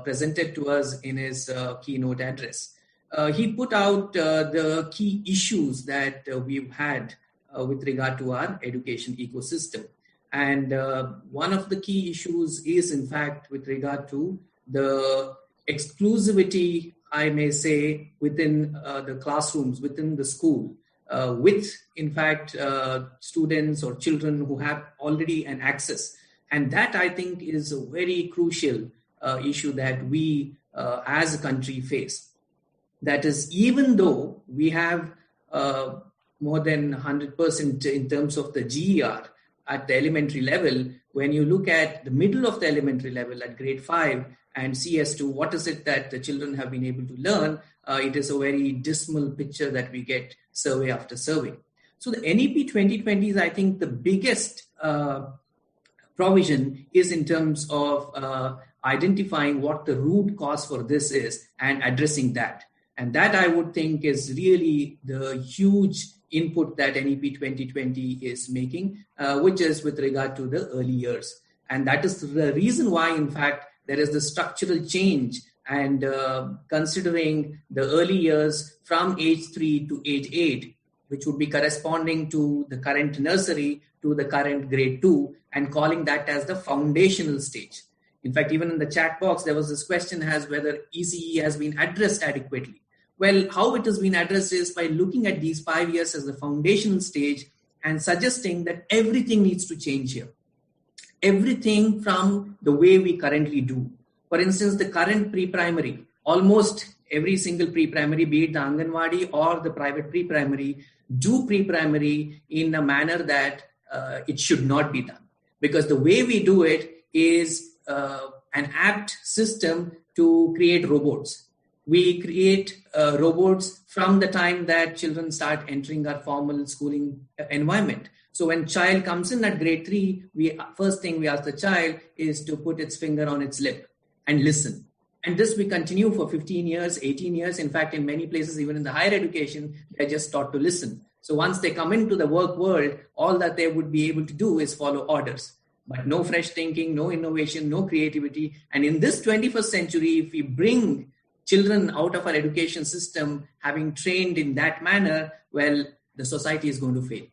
presented to us in his keynote address. He put out the key issues that we've had with regard to our education ecosystem. And one of the key issues is, in fact, with regard to the exclusivity, I may say, within the classrooms, within the school, with, in fact, students or children who have already an access. And that, I think, is a very crucial issue that we as a country face. That is, even though we have more than 100% in terms of the GER at the elementary level, when you look at the middle of the elementary level at grade 5 and see as to what is it that the children have been able to learn, it is a very dismal picture that we get survey after survey. So the NEP 2020 is, I think, the biggest provision is in terms of identifying what the root cause for this is and addressing that. And that, I would think, is really the huge input that NEP 2020 is making, which is with regard to the early years. And that is the reason why, in fact, there is the structural change and considering the early years from age 3 to age 8, which would be corresponding to the current nursery to the current grade 2, and calling that as the foundational stage. In fact, even in the chat box, there was this question as whether ECE has been addressed adequately. Well, how it has been addressed is by looking at these 5 years as the foundational stage and suggesting that everything needs to change here. Everything from the way we currently do. For instance, the current pre-primary, almost every single pre-primary, be it the Anganwadi or the private pre-primary, do pre-primary in a manner that it should not be done. Because the way we do it is an apt system to create robots. We create robots from the time that children start entering our formal schooling environment. So when child comes in at grade 3, first thing we ask the child is to put its finger on its lip and listen. And this we continue for 15 years, 18 years. In fact, in many places, even in the higher education, they're just taught to listen. So once they come into the work world, all that they would be able to do is follow orders. But no fresh thinking, no innovation, no creativity. And in this 21st century, if we bring children out of our education system having trained in that manner, well, the society is going to fail.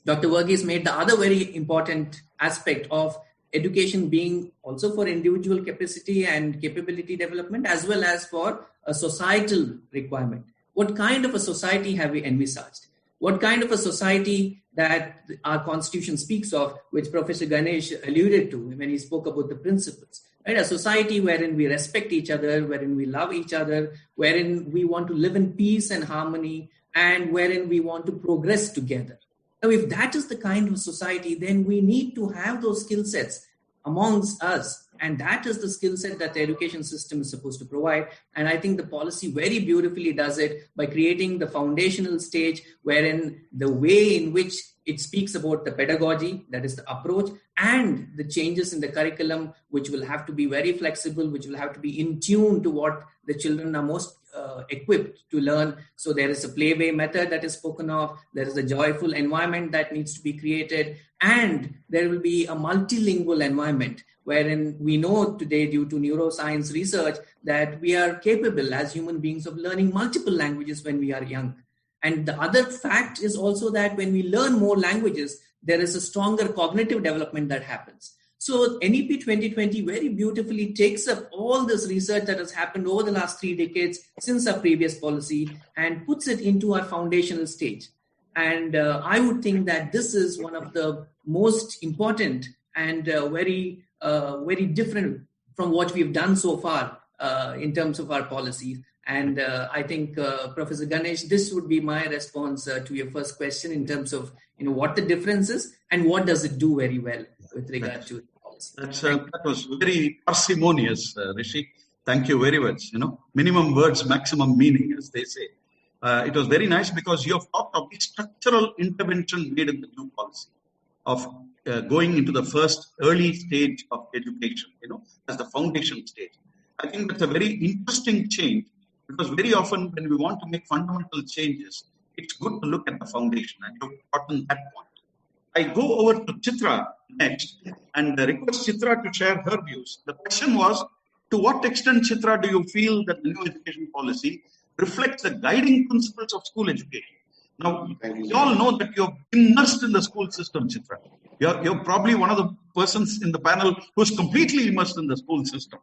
Dr. Verghese made the other very important aspect of education being also for individual capacity and capability development, as well as for a societal requirement. What kind of a society have we envisaged? What kind of a society that our constitution speaks of, which Professor Ganesh alluded to when he spoke about the principles, right? A society wherein we respect each other, wherein we love each other, wherein we want to live in peace and harmony, and wherein we want to progress together. Now, if that is the kind of society, then we need to have those skill sets amongst us. And that is the skill set that the education system is supposed to provide. And I think the policy very beautifully does it by creating the foundational stage wherein the way in which it speaks about the pedagogy, that is the approach, and the changes in the curriculum, which will have to be very flexible, which will have to be in tune to what the children are most equipped to learn. So there is a playway method that is spoken of, there is a joyful environment that needs to be created, and there will be a multilingual environment wherein we know today, due to neuroscience research, that we are capable as human beings of learning multiple languages when we are young. And the other fact is also that when we learn more languages, there is a stronger cognitive development that happens. So NEP 2020 very beautifully takes up all this research that has happened over the last 3 decades since our previous policy and puts it into our foundational stage. And I would think that this is one of the most important and very different from what we've done so far in terms of our policies. And I think, Professor Ganesh, this would be my response to your first question in terms of what the difference is and what does it do very well with regard to policy. That was very parsimonious, Rishi. Thank you very much. Minimum words, maximum meaning, as they say. It was very nice because you have talked of the structural intervention made in the new policy of going into the first early stage of education, as the foundation stage. I think that's a very interesting change because very often when we want to make fundamental changes, it's good to look at the foundation, and you've gotten that point. I go over to Chitra next and request Chitra to share her views. The question was, to what extent, Chitra, do you feel that the new education policy reflects the guiding principles of school education? Now, we all know that you're immersed in the school system, Chitra. You're probably one of the persons in the panel who's completely immersed in the school system,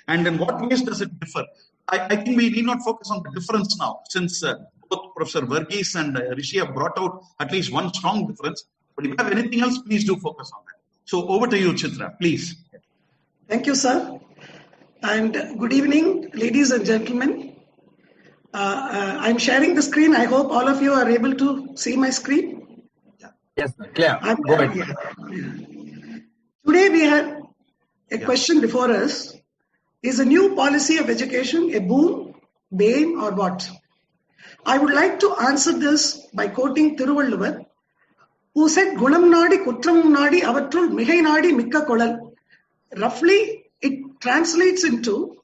And in what ways does it differ? I think we need not focus on the difference now, since both Professor Verghese and Rishi have brought out at least one strong difference. But if you have anything else, please do focus on that. So over to you, Chitra, please. Thank you, sir. And good evening, ladies and gentlemen. I'm sharing the screen. I hope all of you are able to see my screen. Yes, clear. Go ahead. Today we have a question before us. Is a new policy of education a boon, bane, or what? I would like to answer this by quoting Thiruvalluvar, who said, Gunam nadi, kutram nadi, avatrul migai nadi, mikka kolal. Roughly, it translates into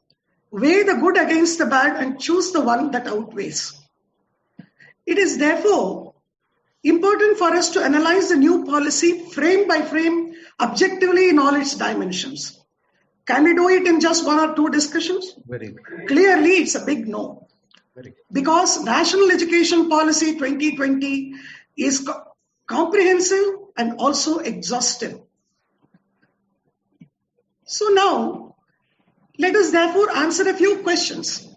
weigh the good against the bad and choose the one that outweighs. It is therefore important for us to analyze the new policy frame by frame, objectively in all its dimensions. Can we do it in just 1 or 2 discussions? Very good. Clearly, it's a big no. Because National Education Policy 2020 is comprehensive and also exhaustive. So now, let us therefore answer a few questions.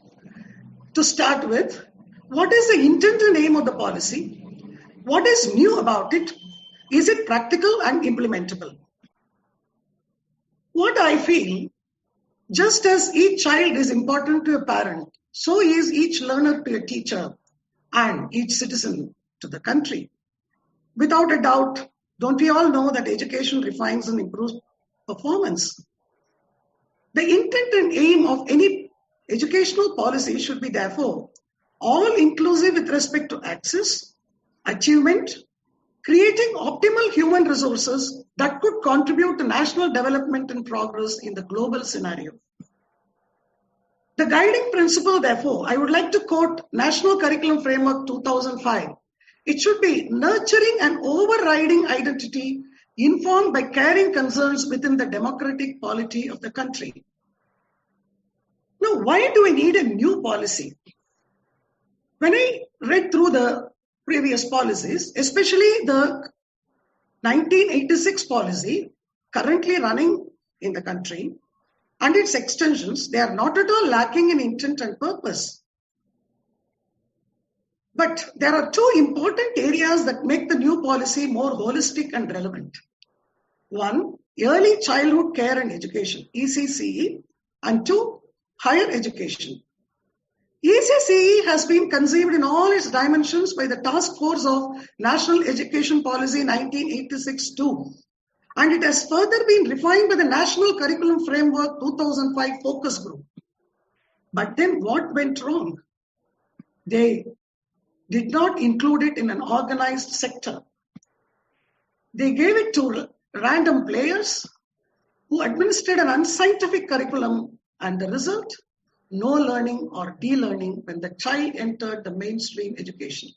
To start with, what is the intent and aim of the policy? What is new about it? Is it practical and implementable? What I feel, just as each child is important to a parent, so is each learner to a teacher and each citizen to the country. Without a doubt, don't we all know that education refines and improves performance? The intent and aim of any educational policy should be therefore all-inclusive with respect to access, achievement, creating optimal human resources that could contribute to national development and progress in the global scenario. The guiding principle, therefore, I would like to quote National Curriculum Framework 2005. It should be nurturing an overriding identity informed by caring concerns within the democratic polity of the country. Now, why do we need a new policy? When I read through the previous policies, especially the 1986 policy, currently running in the country and its extensions, they are not at all lacking in intent and purpose. But there are two important areas that make the new policy more holistic and relevant. One, early childhood care and education, ECCE, and two, higher education. ECCE has been conceived in all its dimensions by the Task Force of National Education Policy 1986-2, and it has further been refined by the National Curriculum Framework 2005 Focus Group. But then what went wrong? They did not include it in an organized sector. They gave it to random players who administered an unscientific curriculum, and the result? No learning or de-learning when the child entered the mainstream education.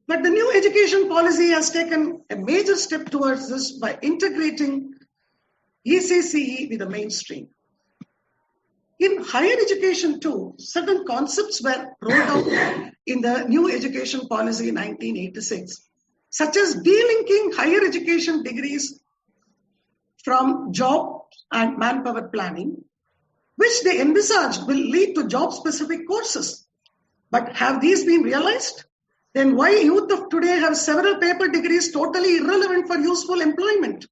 But the new education policy has taken a major step towards this by integrating ECCE with the mainstream. In higher education too, certain concepts were rolled out in the new education policy 1986, such as delinking higher education degrees from job and manpower planning, which they envisaged will lead to job-specific courses. But have these been realized? Then why youth of today have several paper degrees totally irrelevant for useful employment?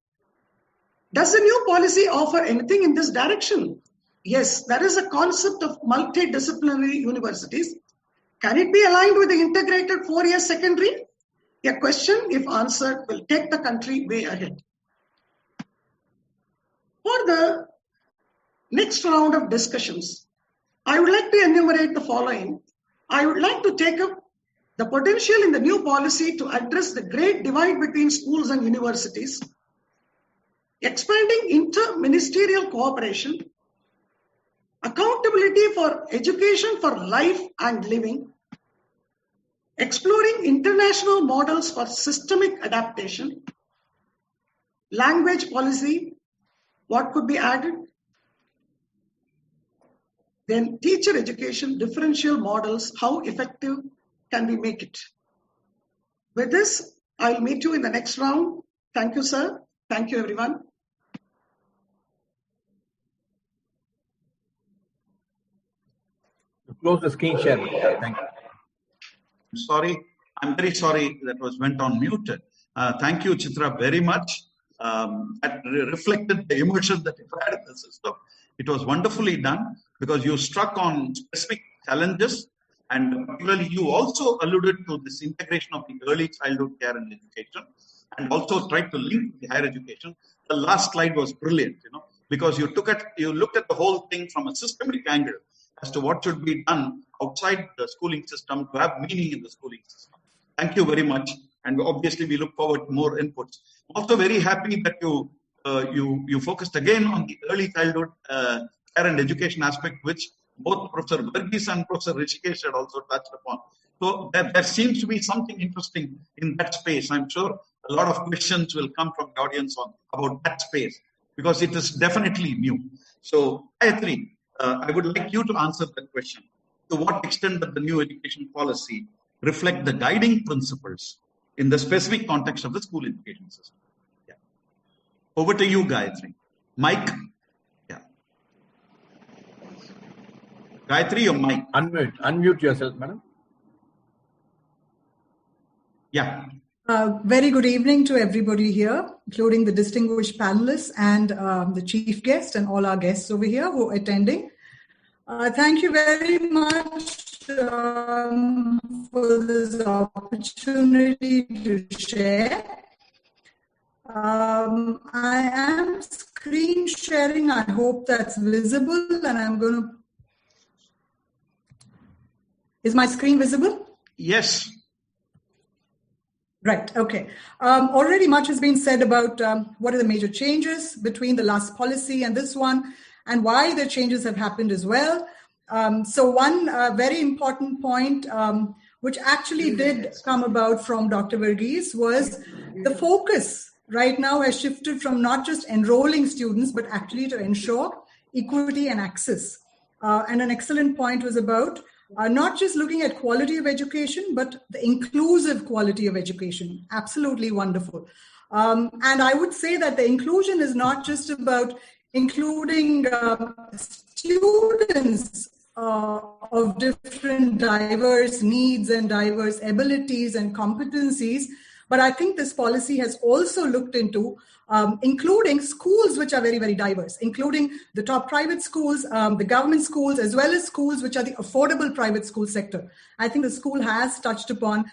Does the new policy offer anything in this direction? Yes, there is a concept of multidisciplinary universities. Can it be aligned with the integrated 4-year secondary? A question, if answered, will take the country way ahead. For the next round of discussions, I would like to enumerate the following. I would like to take up the potential in the new policy to address the great divide between schools and universities, expanding inter-ministerial cooperation, accountability for education for life and living, exploring international models for systemic adaptation, language policy, what could be added? Then teacher education, differential models, how effective can we make it? With this, I'll meet you in the next round. Thank you, sir. Thank you, everyone. Close the screen share. Thank you. Sorry, I'm very sorry that went on mute. Thank you, Chitra, very much. That reflected the immersion that you had in the system. It was wonderfully done because you struck on specific challenges, and particularly you also alluded to this integration of the early childhood care and education, and also tried to link the higher education. The last slide was brilliant, because you looked at the whole thing from a systemic angle as to what should be done outside the schooling system to have meaning in the schooling system. Thank you very much. And obviously, we look forward to more inputs. I'm also very happy that you focused again on the early childhood care and education aspect, which both Professor Verghese and Professor Rishikesh had also touched upon. So there seems to be something interesting in that space. I'm sure a lot of questions will come from the audience about that space, because it is definitely new. So, Gayatri, I would like you to answer that question. To what extent does the new education policy reflect the guiding principles in the specific context of the school education system? Yeah. Over to you, Gayatri. Mike. Yeah. Gayatri, your mic. Unmute yourself, madam. Yeah. Very good evening to everybody here, including the distinguished panelists and the chief guest and all our guests over here who are attending. Thank you very much for this opportunity to share. I am screen sharing. I hope that's visible, and I'm going to... Is my screen visible? Yes. Right. Okay. Already much has been said about what are the major changes between the last policy and this one, and why the changes have happened as well. So one very important point, which actually did come about from Dr. Verghese, was the focus right now has shifted from not just enrolling students, but actually to ensure equity and access. And an excellent point was about not just looking at quality of education, but the inclusive quality of education. Absolutely wonderful. And I would say that the inclusion is not just about including students of different diverse needs and diverse abilities and competencies, but I think this policy has also looked into including schools which are very, very diverse, including the top private schools, the government schools, as well as schools which are the affordable private school sector. I think the school has touched upon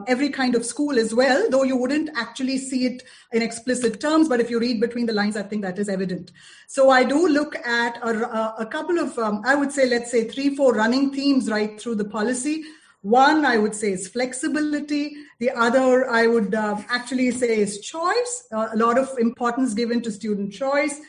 every kind of school as well, though you wouldn't actually see it in explicit terms, but if you read between the lines, I think that is evident. So I do look at a couple of, I would say, let's say 3-4 running themes right through the policy. One, I would say, is flexibility. The other, I would actually say, is choice. A lot of importance given to student choice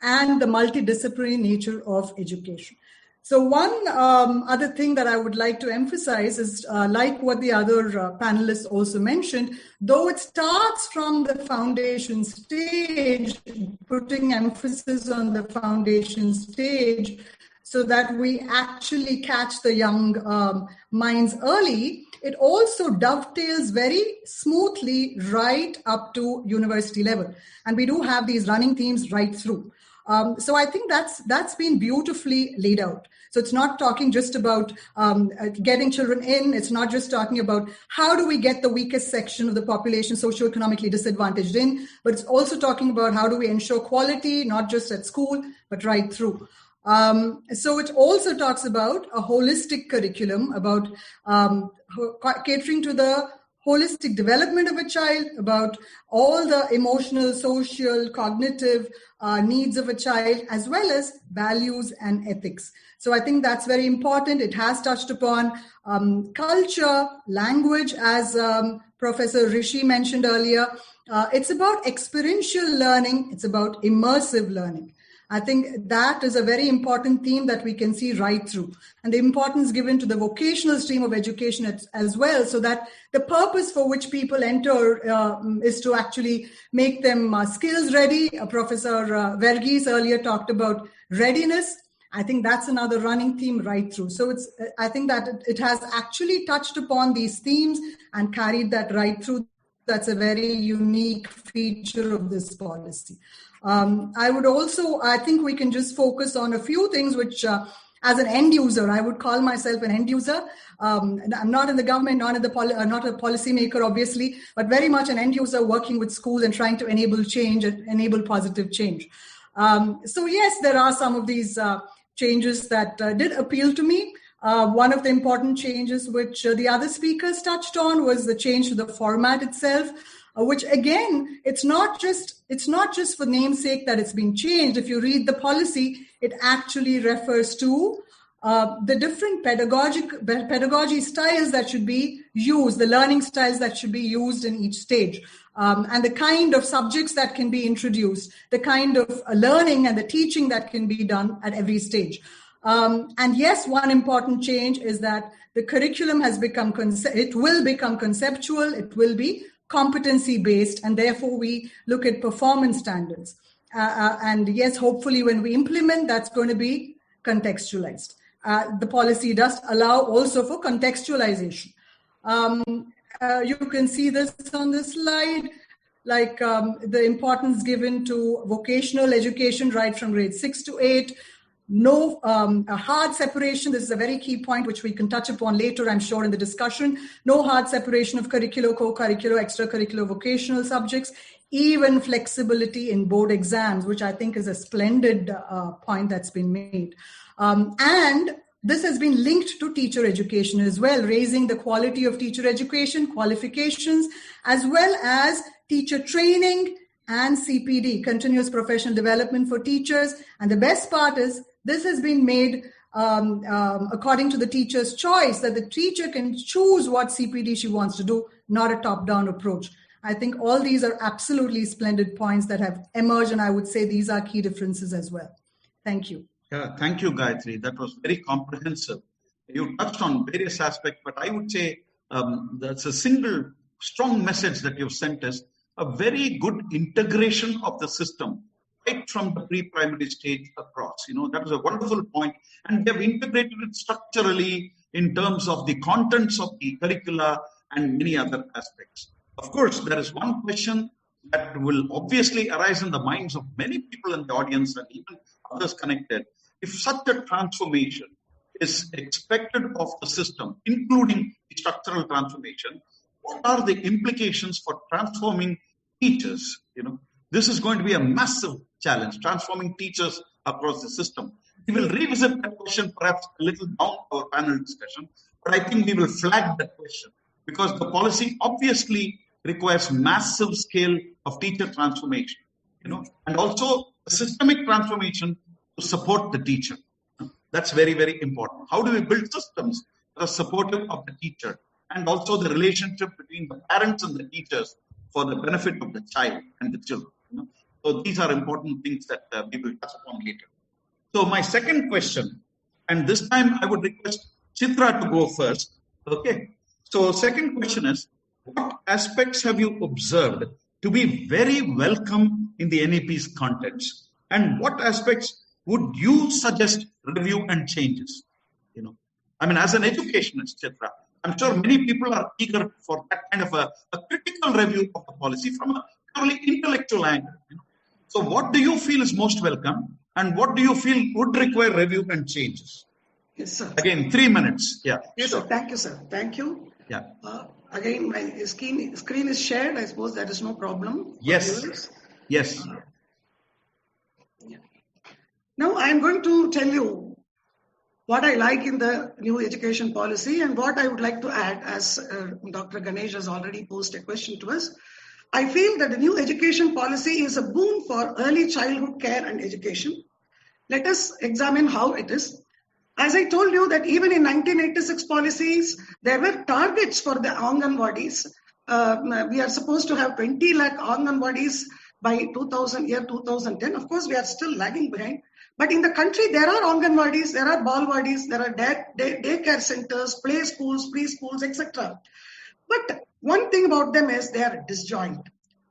and the multidisciplinary nature of education. So one other thing that I would like to emphasize is, like what the other panelists also mentioned, though it starts from the foundation stage, putting emphasis on the foundation stage, so that we actually catch the young minds early, it also dovetails very smoothly right up to university level. And we do have these running themes right through. So I think that's been beautifully laid out. So it's not talking just about getting children in. It's not just talking about how do we get the weakest section of the population socioeconomically disadvantaged in, but it's also talking about how do we ensure quality, not just at school, but right through. So it also talks about a holistic curriculum, about catering to the holistic development of a child, about all the emotional, social, cognitive needs of a child, as well as values and ethics. So I think that's very important. It has touched upon culture, language, as Professor Rishi mentioned earlier. It's about experiential learning. It's about immersive learning. I think that is a very important theme that we can see right through, and the importance given to the vocational stream of education as well, so that the purpose for which people enter is to actually make them skills ready. Professor Verghese earlier talked about readiness. I think that's another running theme right through. So I think that it has actually touched upon these themes and carried that right through. That's a very unique feature of this policy. I think we can just focus on a few things which, as an end user, I would call myself an end user. I'm not in the government, not a policymaker, obviously, but very much an end user working with schools and trying to enable change and enable positive change. So yes, there are some of these changes that did appeal to me. One of the important changes which the other speakers touched on was the change to the format itself, which again, it's not just for namesake that it's been changed. If you read the policy, it actually refers to the different pedagogy styles that should be used, the learning styles that should be used in each stage, and the kind of subjects that can be introduced, the kind of learning and the teaching that can be done at every stage. And yes, one important change is that the curriculum has become, it will become conceptual, it will be competency-based, and therefore we look at performance standards. And yes, hopefully when we implement, that's going to be contextualized. The policy does allow also for contextualization. You can see this on the slide, like the importance given to vocational education right from grade 6 to 8. No hard separation. This is a very key point which we can touch upon later, I'm sure, in the discussion. No hard separation of curricular, co-curricular, extracurricular, vocational subjects, even flexibility in board exams, which I think is a splendid point that's been made. And this has been linked to teacher education as well, raising the quality of teacher education, qualifications, as well as teacher training and CPD, continuous professional development for teachers. And the best part is, this has been made according to the teacher's choice, that the teacher can choose what CPD she wants to do, not a top-down approach. I think all these are absolutely splendid points that have emerged, and I would say these are key differences as well. Thank you. Yeah, thank you, Gayatri. That was very comprehensive. You touched on various aspects, but I would say that's a single strong message that you've sent us, a very good integration of the system right from the pre-primary stage across. That was a wonderful point. And they have integrated it structurally in terms of the contents of the curricula and many other aspects. Of course, there is one question that will obviously arise in the minds of many people in the audience and even others connected. If such a transformation is expected of the system, including the structural transformation, what are the implications for transforming teachers? This is going to be a massive challenge, transforming teachers across the system. We will revisit that question perhaps a little down our panel discussion, but I think we will flag that question because the policy obviously requires massive scale of teacher transformation, and also the systemic transformation to support the teacher. That's very, very important. How do we build systems that are supportive of the teacher and also the relationship between the parents and the teachers for the benefit of the child and the children? So these are important things that we will touch upon later. So my second question, and this time I would request Chitra to go first. Okay. So second question is, what aspects have you observed to be very welcome in the NEP's contents? And what aspects would you suggest review and changes? As an educationist, Chitra, I'm sure many people are eager for that kind of a critical review of the policy from a purely intellectual angle. So what do you feel is most welcome? And what do you feel would require review and changes? Yes, sir. Again, 3 minutes. Yeah. Yes, sir. Thank you, sir. Thank you. Yeah. Again, my screen is shared. I suppose that is no problem. Yes. Yes. Now, I am going to tell you what I like in the new education policy and what I would like to add, as Dr. Ganesh has already posed a question to us. I feel that the new education policy is a boon for early childhood care and education. Let us examine how it is. As I told you that even in 1986 policies, there were targets for the Anganwadis. We are supposed to have 20 lakh Anganwadis by 2010. Of course, we are still lagging behind. But in the country, there are Anganwadis, there are Balwadis, there are daycare centers, play schools, preschools, etc. But one thing about them is they are disjoint.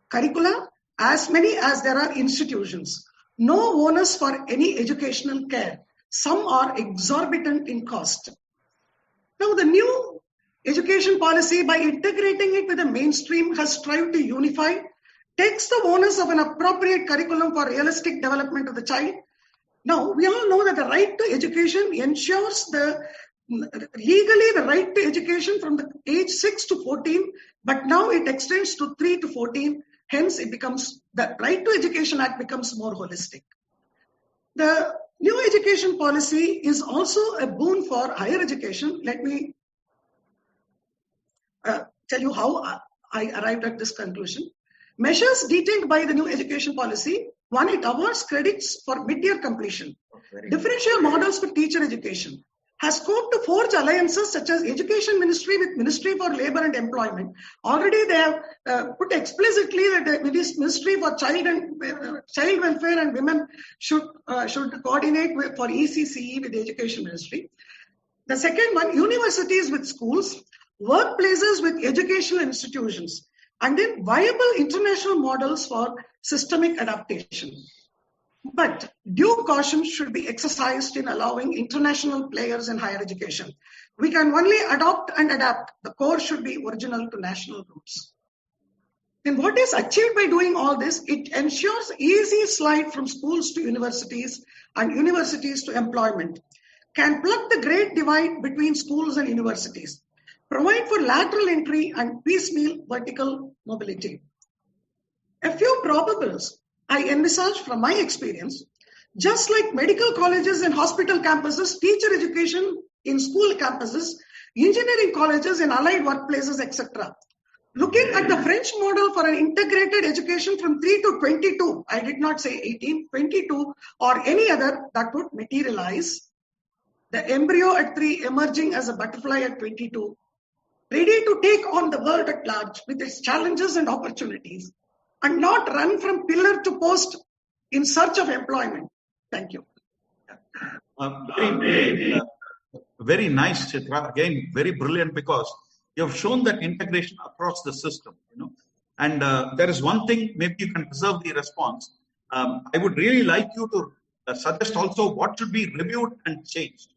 Curricula, as many as there are institutions. No onus for any educational care. Some are exorbitant in cost. Now, the new education policy, by integrating it with the mainstream, has strived to unify, takes the onus of an appropriate curriculum for realistic development of the child. Now, we all know that the right to education ensures legally the right to education from the age 6 to 14, but now it extends to 3 to 14. Hence, the Right to Education Act becomes more holistic. The new education policy is also a boon for higher education. Let me tell you how I arrived at this conclusion. Measures detailed by the new education policy. One, it awards credits for mid-year completion. Differential models for teacher education. Has scope to forge alliances such as Education Ministry with Ministry for Labour and Employment. Already they have put explicitly that the Ministry for Child Welfare and Women should coordinate for ECCE with the Education Ministry. The second one, universities with schools, workplaces with educational institutions, and then viable international models for systemic adaptation. But due caution should be exercised in allowing international players in higher education. We can only adopt and adapt. The core should be original to national roots. And what is achieved by doing all this? It ensures easy slide from schools to universities and universities to employment. Can plug the great divide between schools and universities. Provide for lateral entry and piecemeal vertical mobility. A few probables I envisage from my experience, just like medical colleges and hospital campuses, teacher education in school campuses, engineering colleges in allied workplaces, etc. Looking at the French model for an integrated education from 3 to 22, I did not say 18, 22 or any other that would materialize. The embryo at 3 emerging as a butterfly at 22, ready to take on the world at large with its challenges and opportunities, and not run from pillar to post in search of employment. Thank you. Very nice, Chitra. Again, very brilliant, because you have shown that integration across the system. And there is one thing, maybe you can reserve the response. I would really like you to suggest also what should be reviewed and changed.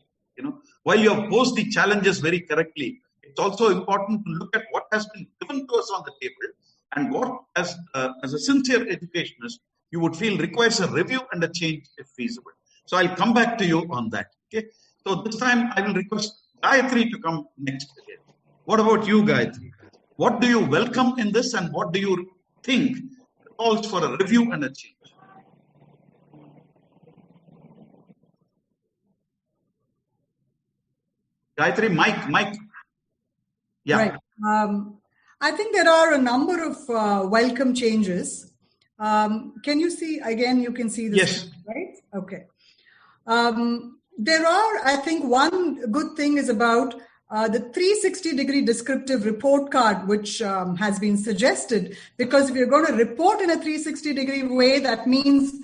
While you have posed the challenges very correctly, it's also important to look at what has been given to us on the table and what, as a sincere educationist, you would feel requires a review and a change if feasible. So I'll come back to you on that. Okay. So this time I will request Gayatri to come next again. What about you, Gayatri? What do you welcome in this, and what do you think calls for a review and a change? Gayatri, Mike. Yeah. Right. I think there are a number of welcome changes. Can you see, again, you can see this, yes. Right? Okay. There are, I think one good thing is about the 360-degree descriptive report card, which has been suggested, because if you're going to report in a 360-degree way, that means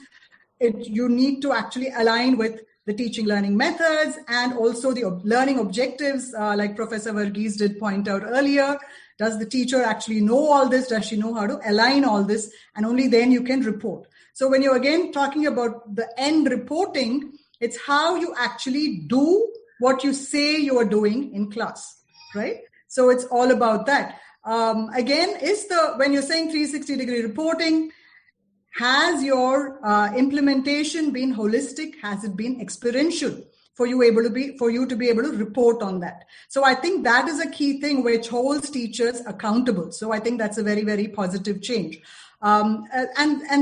you need to actually align with the teaching learning methods and also the learning objectives, like Professor Varghese did point out earlier. Does the teacher actually know all this? Does she know how to align all this? And only then you can report. So when you're again talking about the end reporting, it's how you actually do what you say you are doing in class, right? So it's all about that. Again, when you're saying 360-degree reporting, has your implementation been holistic? Has it been experiential for you to be able to report on that? So I think that is a key thing which holds teachers accountable. So I think that's a very, very positive change. And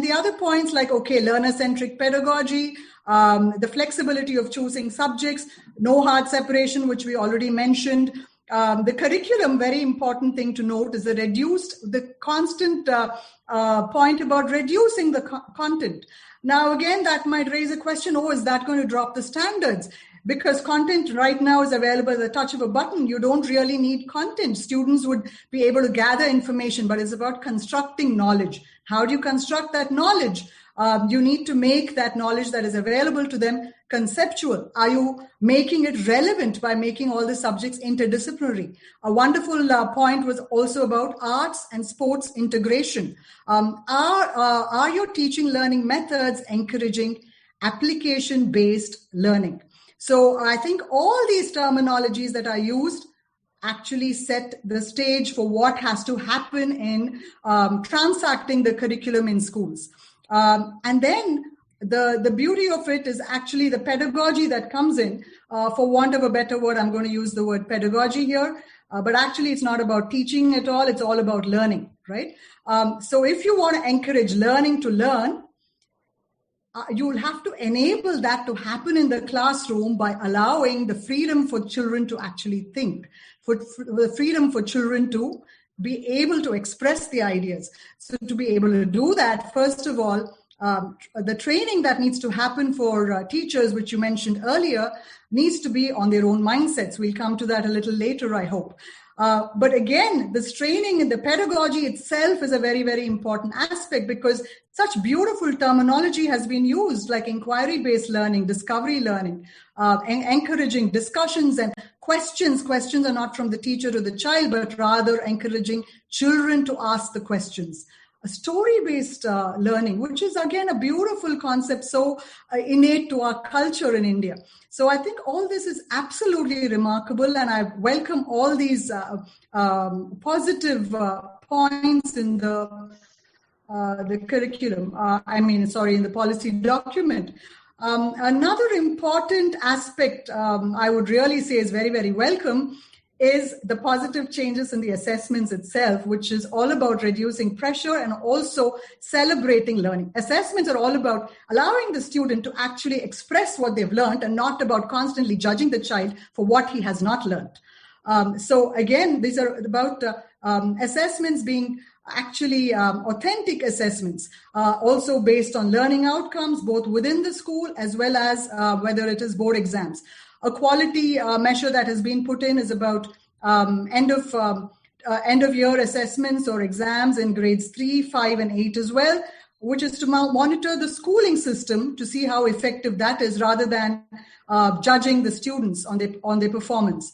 the other points like, okay, learner-centric pedagogy, the flexibility of choosing subjects, no hard separation, which we already mentioned. The curriculum, very important thing to note, is the constant point about reducing the content. Now, again, that might raise a question, is that going to drop the standards? Because content right now is available at the touch of a button. You don't really need content. Students would be able to gather information, but it's about constructing knowledge. How do you construct that knowledge? You need to make that knowledge that is available to them conceptual. Are you making it relevant by making all the subjects interdisciplinary? A wonderful point was also about arts and sports integration. Are your teaching learning methods encouraging application-based learning? So I think all these terminologies that are used actually set the stage for what has to happen in transacting the curriculum in schools. And then the beauty of it is actually the pedagogy that comes in. For want of a better word, I'm going to use the word pedagogy here. But actually, it's not about teaching at all. It's all about learning, right? So if you want to encourage learning to learn, you will have to enable that to happen in the classroom by allowing the freedom for children to actually think, for the freedom for children to be able to express the ideas. So to be able to do that, first of all, the training that needs to happen for teachers, which you mentioned earlier, needs to be on their own mindsets. We'll come to that a little later, I hope. But again, this training in the pedagogy itself is a very, very important aspect because such beautiful terminology has been used, like inquiry-based learning, discovery learning, encouraging discussions and questions. Questions are not from the teacher to the child, but rather encouraging children to ask the questions. A story-based learning, which is again a beautiful concept, so innate to our culture in India. So I think all this is absolutely remarkable, and I welcome all these positive points in the curriculum. In the policy document. Another important aspect I would really say is very, very welcome is the positive changes in the assessments itself, which is all about reducing pressure and also celebrating learning. Assessments are all about allowing the student to actually express what they've learned and not about constantly judging the child for what he has not learned. So again, these are about assessments being actually authentic assessments, also based on learning outcomes, both within the school as well as whether it is board exams. A quality measure that has been put in is about end of year assessments or exams in grades 3, 5, and 8 as well, which is to monitor the schooling system to see how effective that is rather than judging the students on their performance.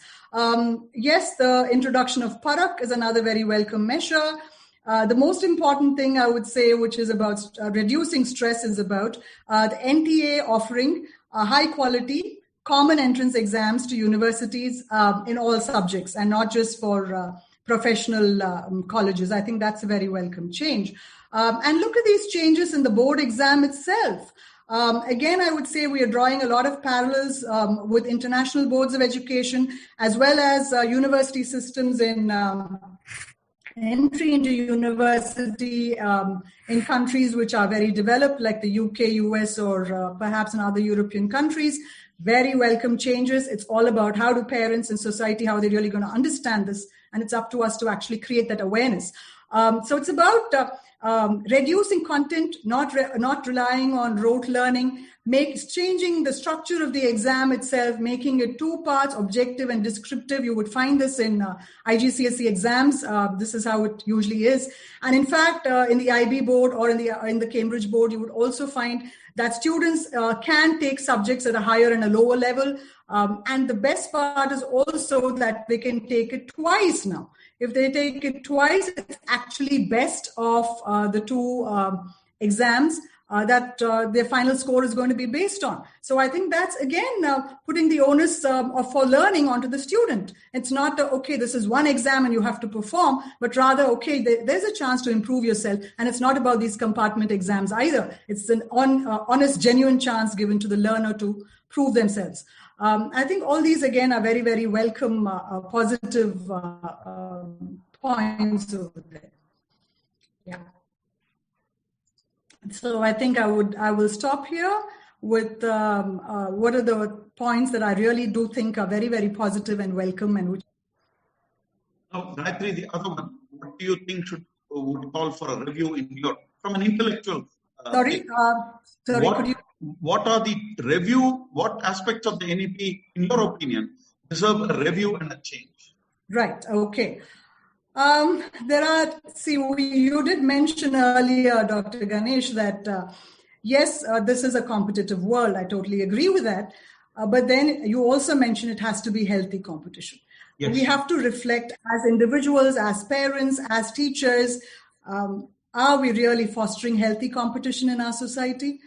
Yes, the introduction of Parak is another very welcome measure. The most important thing I would say, which is about reducing stress, is about the NTA offering high quality common entrance exams to universities in all subjects and not just for professional colleges. I think that's a very welcome change. And look at these changes in the board exam itself. Again, I would say we are drawing a lot of parallels with international boards of education, as well as university systems in entry into university in countries which are very developed, like the UK, US, or perhaps in other European countries. Very welcome changes. It's all about how do parents and society, how they're really going to understand this, and it's up to us to actually create that awareness. So it's about reducing content, not relying on rote learning, changing the structure of the exam itself, making it 2 parts, objective and descriptive. You would find this in IGCSE exams. This is how it usually is. And in fact, in the IB board or in the Cambridge board, you would also find that students can take subjects at a higher and a lower level. And the best part is also that they can take it twice now. If they take it twice, it's actually best of the 2 exams that their final score is going to be based on. So I think that's, again, putting the onus for learning onto the student. It's not, okay, this is one exam and you have to perform, but rather, okay, there's a chance to improve yourself. And it's not about these compartment exams either. It's an honest, genuine chance given to the learner to prove themselves. I think all these, again, are very, very welcome, positive points over there. Yeah. So I think I will stop here with what are the points that I really do think are very, very positive and welcome. And which. Now, Gayatri, the other one, what do you think would call for a review from an intellectual? Sorry, could you? What are the what aspects of the NEP, in your opinion, deserve a review and a change? Right, okay. You did mention earlier, Dr. Ganesh, that yes, this is a competitive world. I totally agree with that. But then you also mentioned it has to be healthy competition. Yes. We have to reflect as individuals, as parents, as teachers, are we really fostering healthy competition in our society?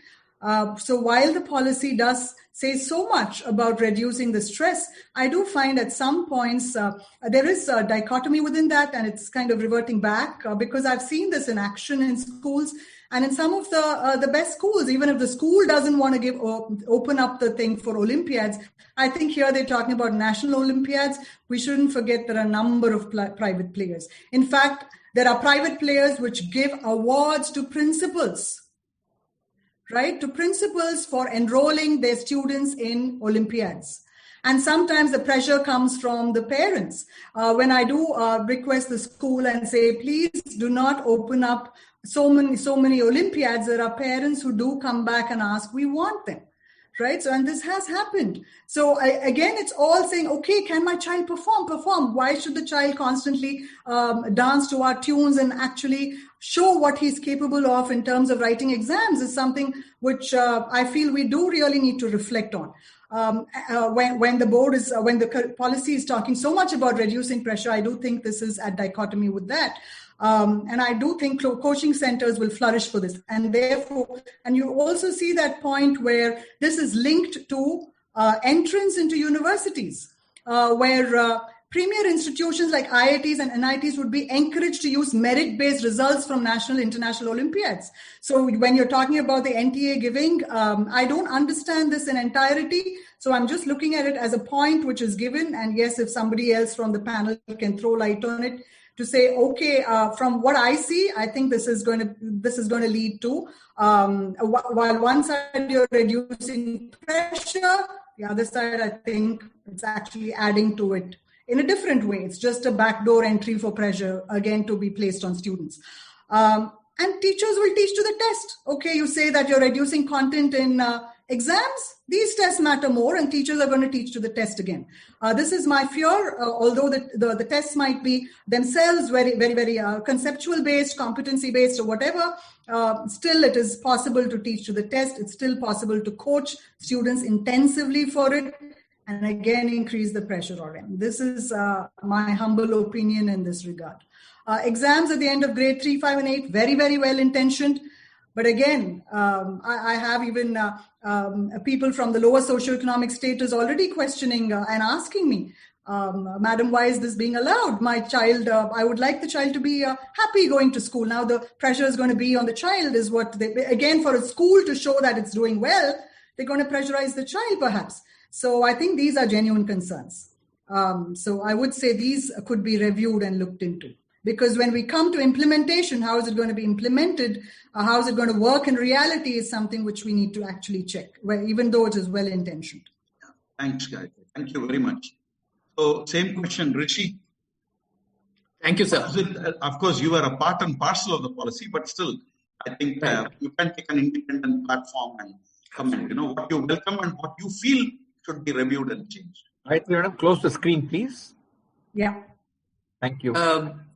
So while the policy does say so much about reducing the stress, I do find at some points there is a dichotomy within that, and it's kind of reverting back because I've seen this in action in schools and in some of the best schools. Even if the school doesn't want to open up the thing for Olympiads, I think here they're talking about national Olympiads. We shouldn't forget there are a number of private players. In fact, there are private players which give awards to principals. Right, to principals for enrolling their students in Olympiads. And sometimes the pressure comes from the parents. When I do request the school and say, please do not open up so many Olympiads, there are parents who do come back and ask, we want them. Right. So, and this has happened. So again, it's all saying, okay, can my child perform? Why should the child constantly dance to our tunes and actually show what he's capable of in terms of writing exams is something which I feel we do really need to reflect on. When the policy is talking so much about reducing pressure, I do think this is at dichotomy with that. And I do think coaching centers will flourish for this. And therefore, and you also see that point where this is linked to entrance into universities, where premier institutions like IITs and NITs would be encouraged to use merit-based results from national, international Olympiads. So when you're talking about the NTA giving, I don't understand this in entirety. So I'm just looking at it as a point which is given. And yes, if somebody else from the panel can throw light on it, to say, okay, from what I see, I think this is going to lead to, while one side you're reducing pressure, the other side, I think it's actually adding to it in a different way. It's just a backdoor entry for pressure, again, to be placed on students. And teachers will teach to the test. Okay, you say that you're reducing content in exams. These tests matter more, and teachers are going to teach to the test again. This is my fear, although the tests might be themselves very, very, very conceptual-based, competency-based, or whatever. Still, it is possible to teach to the test. It's still possible to coach students intensively for it, and again, increase the pressure on them. This is my humble opinion in this regard. Exams at the end of grade 3, 5, and 8, very, very well intentioned. But again, I have even people from the lower socioeconomic status already questioning and asking me, Madam, why is this being allowed? My child, I would like the child to be happy going to school. Now the pressure is going to be on the child is what they, again, for a school to show that it's doing well, they're going to pressurize the child perhaps. So I think these are genuine concerns. So I would say these could be reviewed and looked into. Because when we come to implementation, how is it going to be implemented? How is it going to work in reality is something which we need to actually check, even though it is well-intentioned. Thanks, guys. Thank you very much. So, same question, Rishi. Thank you, sir. Of course, you are a part and parcel of the policy, but still, I think you can take an independent platform and comment, what you welcome and what you feel should be reviewed and changed. Right, madam, close the screen, please. Yeah. Thank you.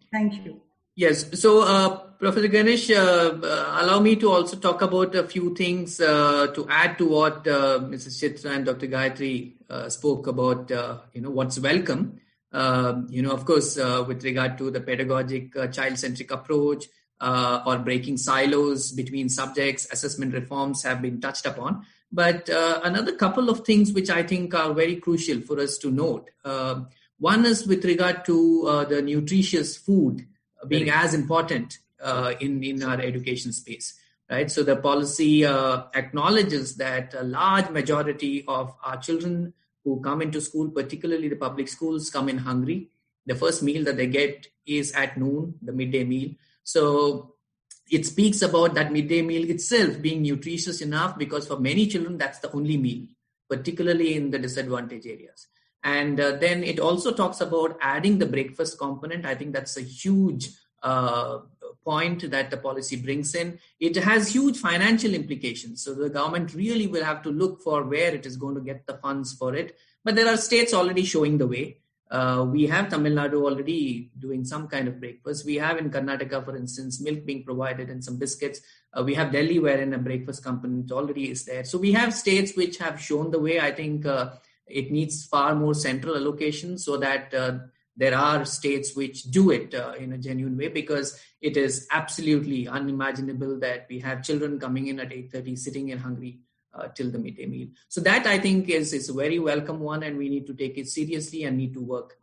Thank you. Yes. So, Professor Ganesh, allow me to also talk about a few things to add to what Mrs. Chitra and Dr. Gayatri spoke about, what's welcome. Of course, with regard to the pedagogic child-centric approach or breaking silos between subjects, assessment reforms have been touched upon. But another couple of things which I think are very crucial for us to note. One is with regard to the nutritious food being as important in our education space, right? So the policy acknowledges that a large majority of our children who come into school, particularly the public schools, come in hungry. The first meal that they get is at noon, the midday meal. So it speaks about that midday meal itself being nutritious enough because for many children, that's the only meal, particularly in the disadvantaged areas. And then it also talks about adding the breakfast component. I think that's a huge point that the policy brings in. It has huge financial implications. So the government really will have to look for where it is going to get the funds for it. But there are states already showing the way. We have Tamil Nadu already doing some kind of breakfast. We have in Karnataka, for instance, milk being provided and some biscuits. We have Delhi wherein a breakfast component already is there. So we have states which have shown the way. I think it needs far more central allocation so that there are states which do it in a genuine way, because it is absolutely unimaginable that we have children coming in at 8:30 sitting and hungry till the midday meal. So that I think is a very welcome one, and we need to take it seriously and need to work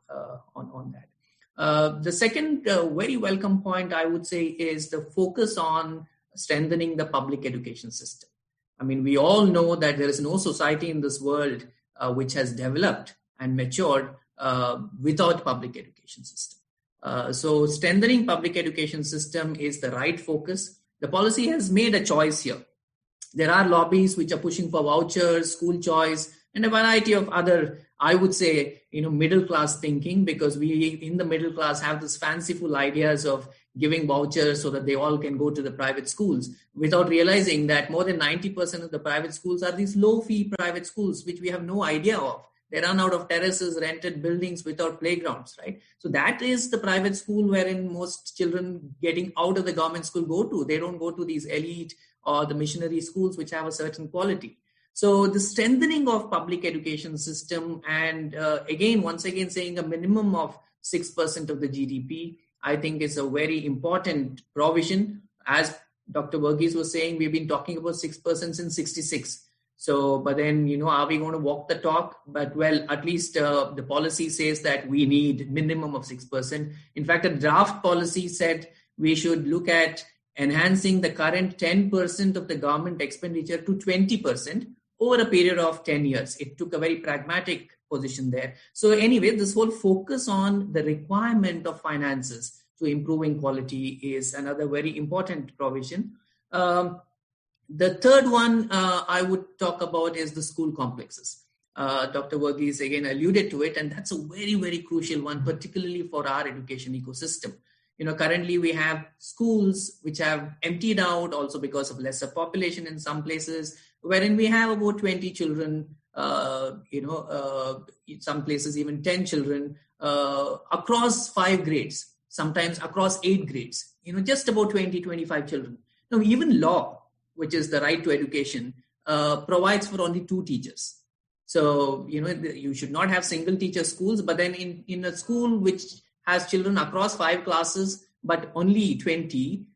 on that. The second very welcome point I would say is the focus on strengthening the public education system. I mean, we all know that there is no society in this world which has developed and matured without public education system. So strengthening public education system is the right focus. The policy has made a choice here. There are lobbies which are pushing for vouchers, school choice, and a variety of other, I would say, middle class thinking, because we in the middle class have this fanciful ideas of giving vouchers so that they all can go to the private schools, without realizing that more than 90% of the private schools are these low fee private schools, which we have no idea of. They run out of terraces, rented buildings without playgrounds, right? So that is the private school wherein most children getting out of the government school go to. They don't go to these elite or the missionary schools which have a certain quality. So the strengthening of public education system, and once again saying a minimum of 6% of the GDP, I think is a very important provision. As Dr. Verghese was saying, we've been talking about 6% since 66. So, but then, are we going to walk the talk? But well, at least the policy says that we need minimum of 6%. In fact, a draft policy said we should look at enhancing the current 10% of the government expenditure to 20% over a period of 10 years. It took a very pragmatic position there. So anyway, this whole focus on the requirement of finances to improving quality is another very important provision. The third one I would talk about is the school complexes. Dr. Verghese again alluded to it, and that's a very, very crucial one, particularly for our education ecosystem. Currently we have schools which have emptied out also because of lesser population in some places, wherein we have about 20 children, in some places even 10 children across 5 grades, sometimes across 8 grades, just about 20, 25 children. Now, even law, which is the right to education, provides for only 2 teachers. So, you should not have single teacher schools, but then in a school which has children across 5 classes, but only 20,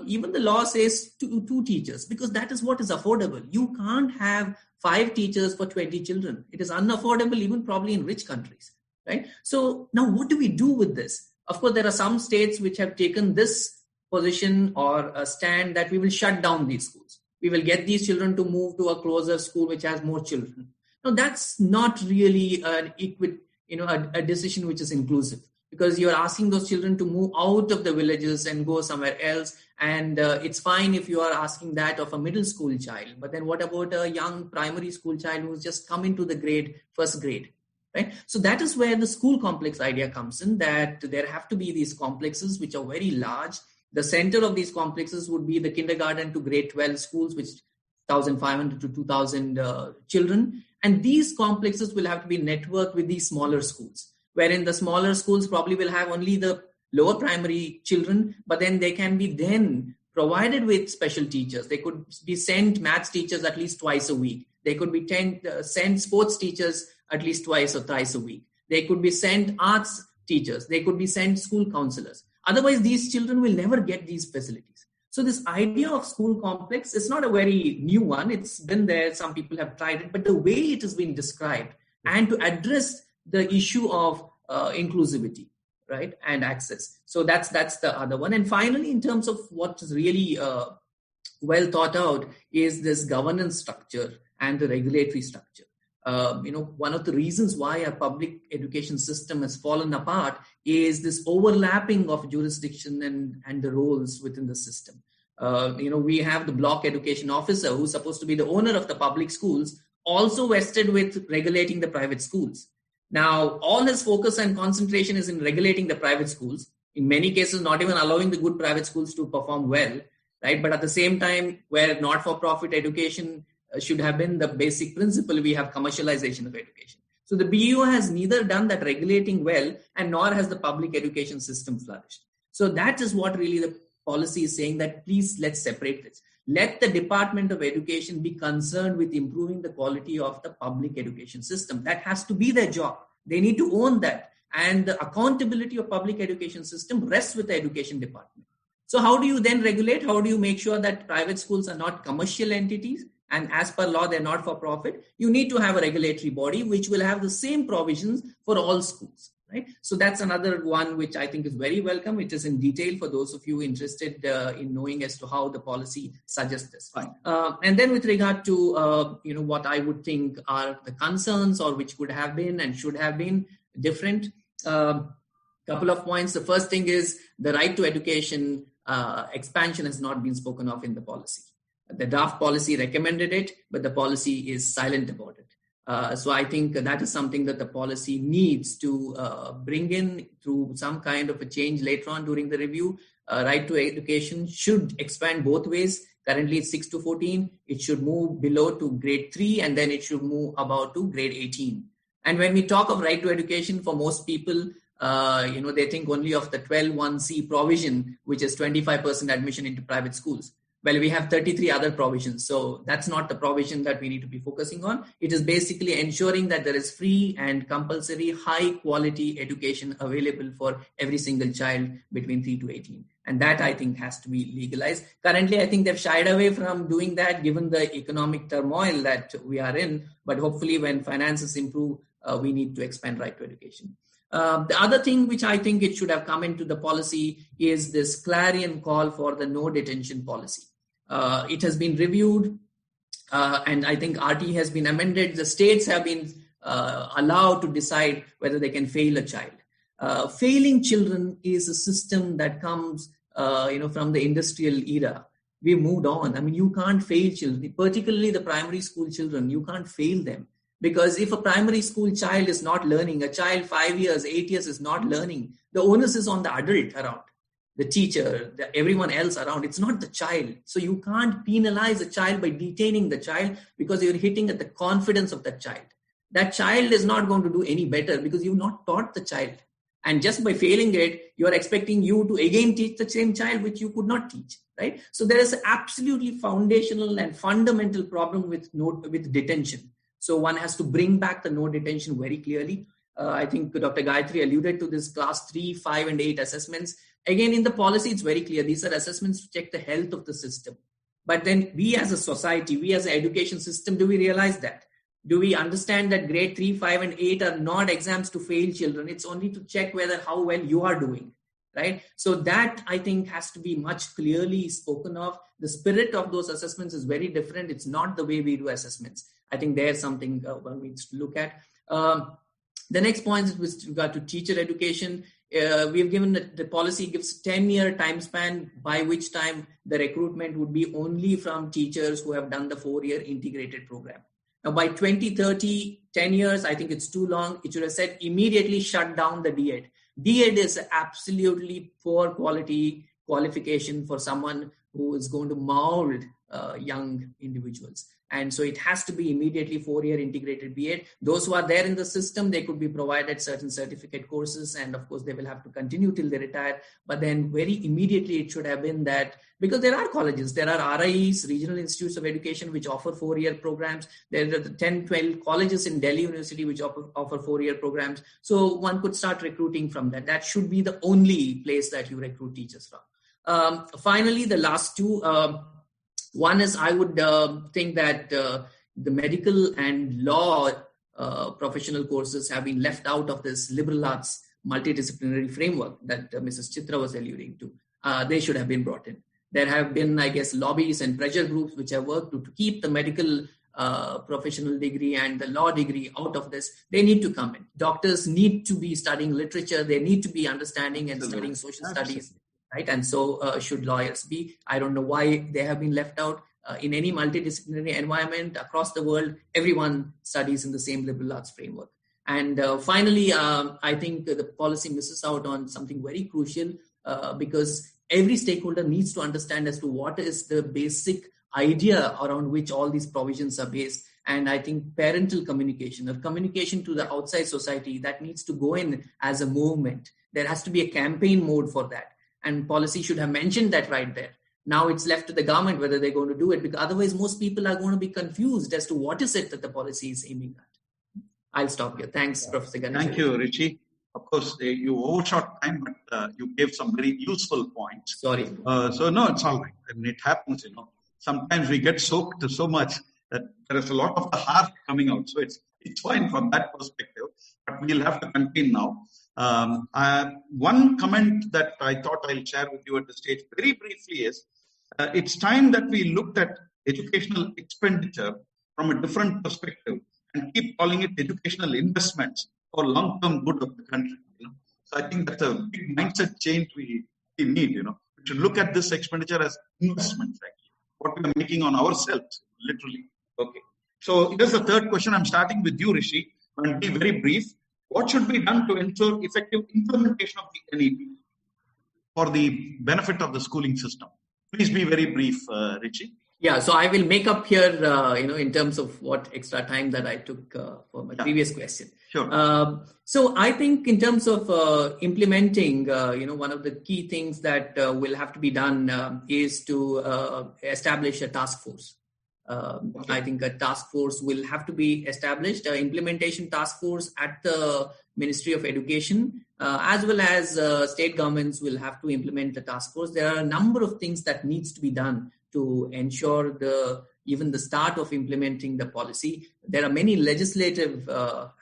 even the law says 2 teachers, because that is what is affordable. You can't have 5 teachers for 20 children. It is unaffordable, even probably in rich countries, right? So now what do we do with this? Of course, there are some states which have taken this position or a stand that we will shut down these schools. We will get these children to move to a closer school which has more children. Now, that's not really a decision which is inclusive, because you're asking those children to move out of the villages and go somewhere else. And it's fine if you are asking that of a middle school child. But then what about a young primary school child who's just come into the first grade? Right? So that is where the school complex idea comes in, that there have to be these complexes which are very large. The center of these complexes would be the kindergarten to grade 12 schools, which 1,500 to 2,000 children. And these complexes will have to be networked with these smaller schools, wherein the smaller schools probably will have only the lower primary children, but then they can be then provided with special teachers. They could be sent maths teachers at least twice a week. They could be sent sports teachers at least twice or thrice a week. They could be sent arts teachers. They could be sent school counselors. Otherwise, these children will never get these facilities. So this idea of school complex is not a very new one. It's been there. Some people have tried it. But the way it has been described and to address the issue of inclusivity, right, and access. So that's the other one. And finally, in terms of what is really well thought out is this governance structure and the regulatory structure. One of the reasons why our public education system has fallen apart is this overlapping of jurisdiction and the roles within the system. We have the block education officer who's supposed to be the owner of the public schools, also vested with regulating the private schools. Now, all his focus and concentration is in regulating the private schools, in many cases not even allowing the good private schools to perform well, right? But at the same time, where not-for-profit education should have been the basic principle, we have commercialization of education. So the BEO has neither done that regulating well, and nor has the public education system flourished. So that is what really the policy is saying, that please let's separate this. Let the Department of Education be concerned with improving the quality of the public education system. That has to be their job. They need to own that. And the accountability of public education system rests with the education department. So how do you then regulate? How do you make sure that private schools are not commercial entities? And as per law, they're not for profit. You need to have a regulatory body which will have the same provisions for all schools, right? So that's another one which I think is very welcome. It is in detail for those of you interested in knowing as to how the policy suggests this. And then with regard to, what I would think are the concerns or which could have been and should have been different. Couple of points. The first thing is the right to education expansion has not been spoken of in the policy. The draft policy recommended it, but the policy is silent about it. So I think that is something that the policy needs to bring in through some kind of a change later on during the review. Right to education should expand both ways. Currently it's 6 to 14. It should move below to grade 3, and then it should move about to grade 18. And when we talk of right to education, for most people, they think only of the 12(1)(c) provision, which is 25% admission into private schools. Well, we have 33 other provisions. So that's not the provision that we need to be focusing on. It is basically ensuring that there is free and compulsory high quality education available for every single child between 3 to 18. And that I think has to be legalized. Currently, I think they've shied away from doing that given the economic turmoil that we are in. But hopefully when finances improve, we need to expand right to education. The other thing which I think it should have come into the policy is this clarion call for the no detention policy. It has been reviewed and I think RT has been amended. The states have been allowed to decide whether they can fail a child. Failing children is a system that comes from the industrial era. We've moved on. I mean, you can't fail children, particularly the primary school children. You can't fail them. Because if a primary school child is not learning, a child 5 years, 8 years is not learning, the onus is on the adult around, the teacher, everyone else around. It's not the child. So you can't penalize a child by detaining the child because you're hitting at the confidence of that child. That child is not going to do any better because you've not taught the child. And just by failing it, you're expecting you to again teach the same child which you could not teach, right? So there is an absolutely foundational and fundamental problem with detention. So one has to bring back the no detention very clearly. I think Dr. Gayatri alluded to this class 3, 5, and 8 assessments. Again, in the policy, it's very clear. These are assessments to check the health of the system. But then we as a society, we as an education system, do we realize that? Do we understand that grade 3, 5, and 8 are not exams to fail children? It's only to check whether how well you are doing, right? So that, I think, has to be much clearly spoken of. The spirit of those assessments is very different. It's not the way we do assessments. I think there's something one needs to look at. The next point is with regard to teacher education. We have given the policy gives 10-year time span by which time the recruitment would be only from teachers who have done the 4-year integrated program. Now, by 2030, 10 years, I think it's too long. It should have said immediately shut down the D.Ed. D.Ed is absolutely poor quality qualification for someone who is going to mold young individuals. And so it has to be immediately 4-year integrated B.Ed. Those who are there in the system, they could be provided certain certificate courses. And of course, they will have to continue till they retire. But then very immediately, it should have been that, because there are colleges, there are RIEs, Regional Institutes of Education, which offer 4-year programs. There are the 10, 12 colleges in Delhi University, which offer 4-year programs. So one could start recruiting from that. That should be the only place that you recruit teachers from. Finally, the last two, one is I would think that the medical and law professional courses have been left out of this liberal arts multidisciplinary framework that Mrs. Chitra was alluding to. They should have been brought in. There have been, I guess, lobbies and pressure groups which have worked to keep the medical professional degree and the law degree out of this. They need to come in. Doctors need to be studying literature. They need to be understanding and studying social studies. Right, and so should lawyers be. I don't know why they have been left out. In any multidisciplinary environment across the world, everyone studies in the same liberal arts framework. And finally, I think the policy misses out on something very crucial because every stakeholder needs to understand as to what is the basic idea around which all these provisions are based. And I think parental communication or communication to the outside society, that needs to go in as a movement. There has to be a campaign mode for that. And policy should have mentioned that right there. Now it's left to the government whether they're going to do it, because otherwise most people are going to be confused as to what is it that the policy is aiming at. I'll stop here. Thanks, Professor Ganesh. Thank you, Richie. Of course, you overshot time, but you gave some very useful points. Sorry. So no, it's all right. I mean, it happens, Sometimes we get soaked so much that there is a lot of the heart coming out. So it's fine from that perspective, but we'll have to contain now. One comment that I thought I'll share with you at this stage very briefly is, it's time that we looked at educational expenditure from a different perspective and keep calling it educational investments for long-term good of the country. So I think that's a big mindset change we need. We should look at this expenditure as investments, actually, what we are making on ourselves, literally. Okay. So here's the third question. I'm starting with you, Rishi, and be very brief. What should be done to ensure effective implementation of the NEP for the benefit of the schooling system? Please be very brief, Richie. Yeah, so I will make up here, in terms of what extra time that I took for my previous question. Sure. So I think in terms of implementing, one of the key things that will have to be done is to establish a task force. I think a task force will have to be established, an implementation task force at the Ministry of Education, as well as state governments will have to implement the task force. There are a number of things that needs to be done to ensure even the start of implementing the policy. There are many legislative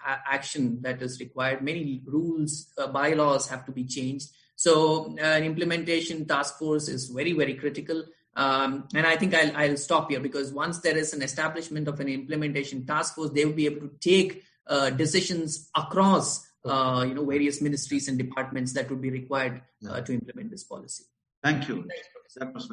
action that is required. Many rules, bylaws have to be changed. So an implementation task force is very, very critical. And I think I'll stop here, because once there is an establishment of an implementation task force, they will be able to take decisions across various ministries and departments that would be required to implement this policy. Thank you. That was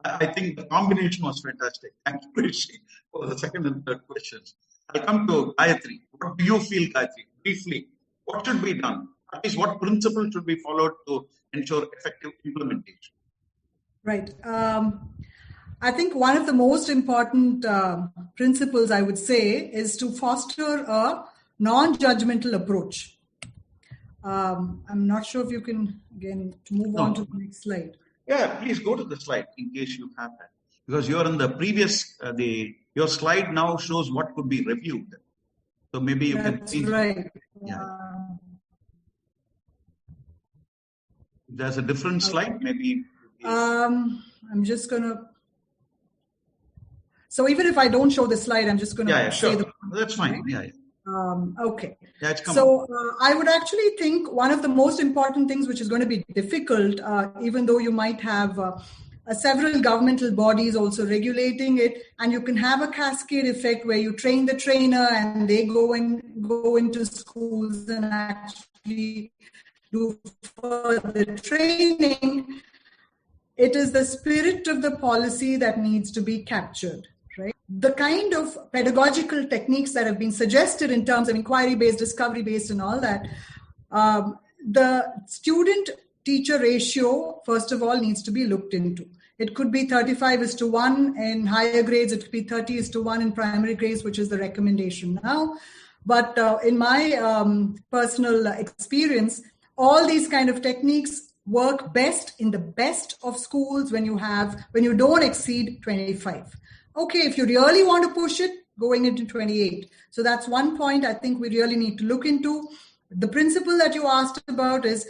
I think the combination was fantastic. Thank you, Rishi, for the second and third questions. I'll come to Gayatri. What do you feel, Gayatri? Briefly, what should be done? At least what principles should be followed to ensure effective implementation? Right. I think one of the most important principles, I would say, is to foster a non-judgmental approach. I'm not sure if you can, again, to move on to the next slide. Yeah, please go to the slide in case you have that. Because you're in the previous, your slide now shows what could be reviewed. So maybe you can see. That's right. Yeah. There's a different slide, maybe. I'm just going to. So even if I don't show the slide, I'm just going to say sure. That's fine. Right? Okay. Yeah, so I would actually think one of the most important things, which is going to be difficult, even though you might have several governmental bodies also regulating it, and you can have a cascade effect where you train the trainer and they go into schools and actually do further training. It is the spirit of the policy that needs to be captured, right? The kind of pedagogical techniques that have been suggested in terms of inquiry-based, discovery-based and all that, the student-teacher ratio, first of all, needs to be looked into. It could be 35:1 in higher grades. It could be 30:1 in primary grades, which is the recommendation now. But in my personal experience, all these kind of techniques work best in the best of schools when you don't exceed 25. Okay, if you really want to push it, going into 28. So that's one point I think we really need to look into. The principle that you asked about is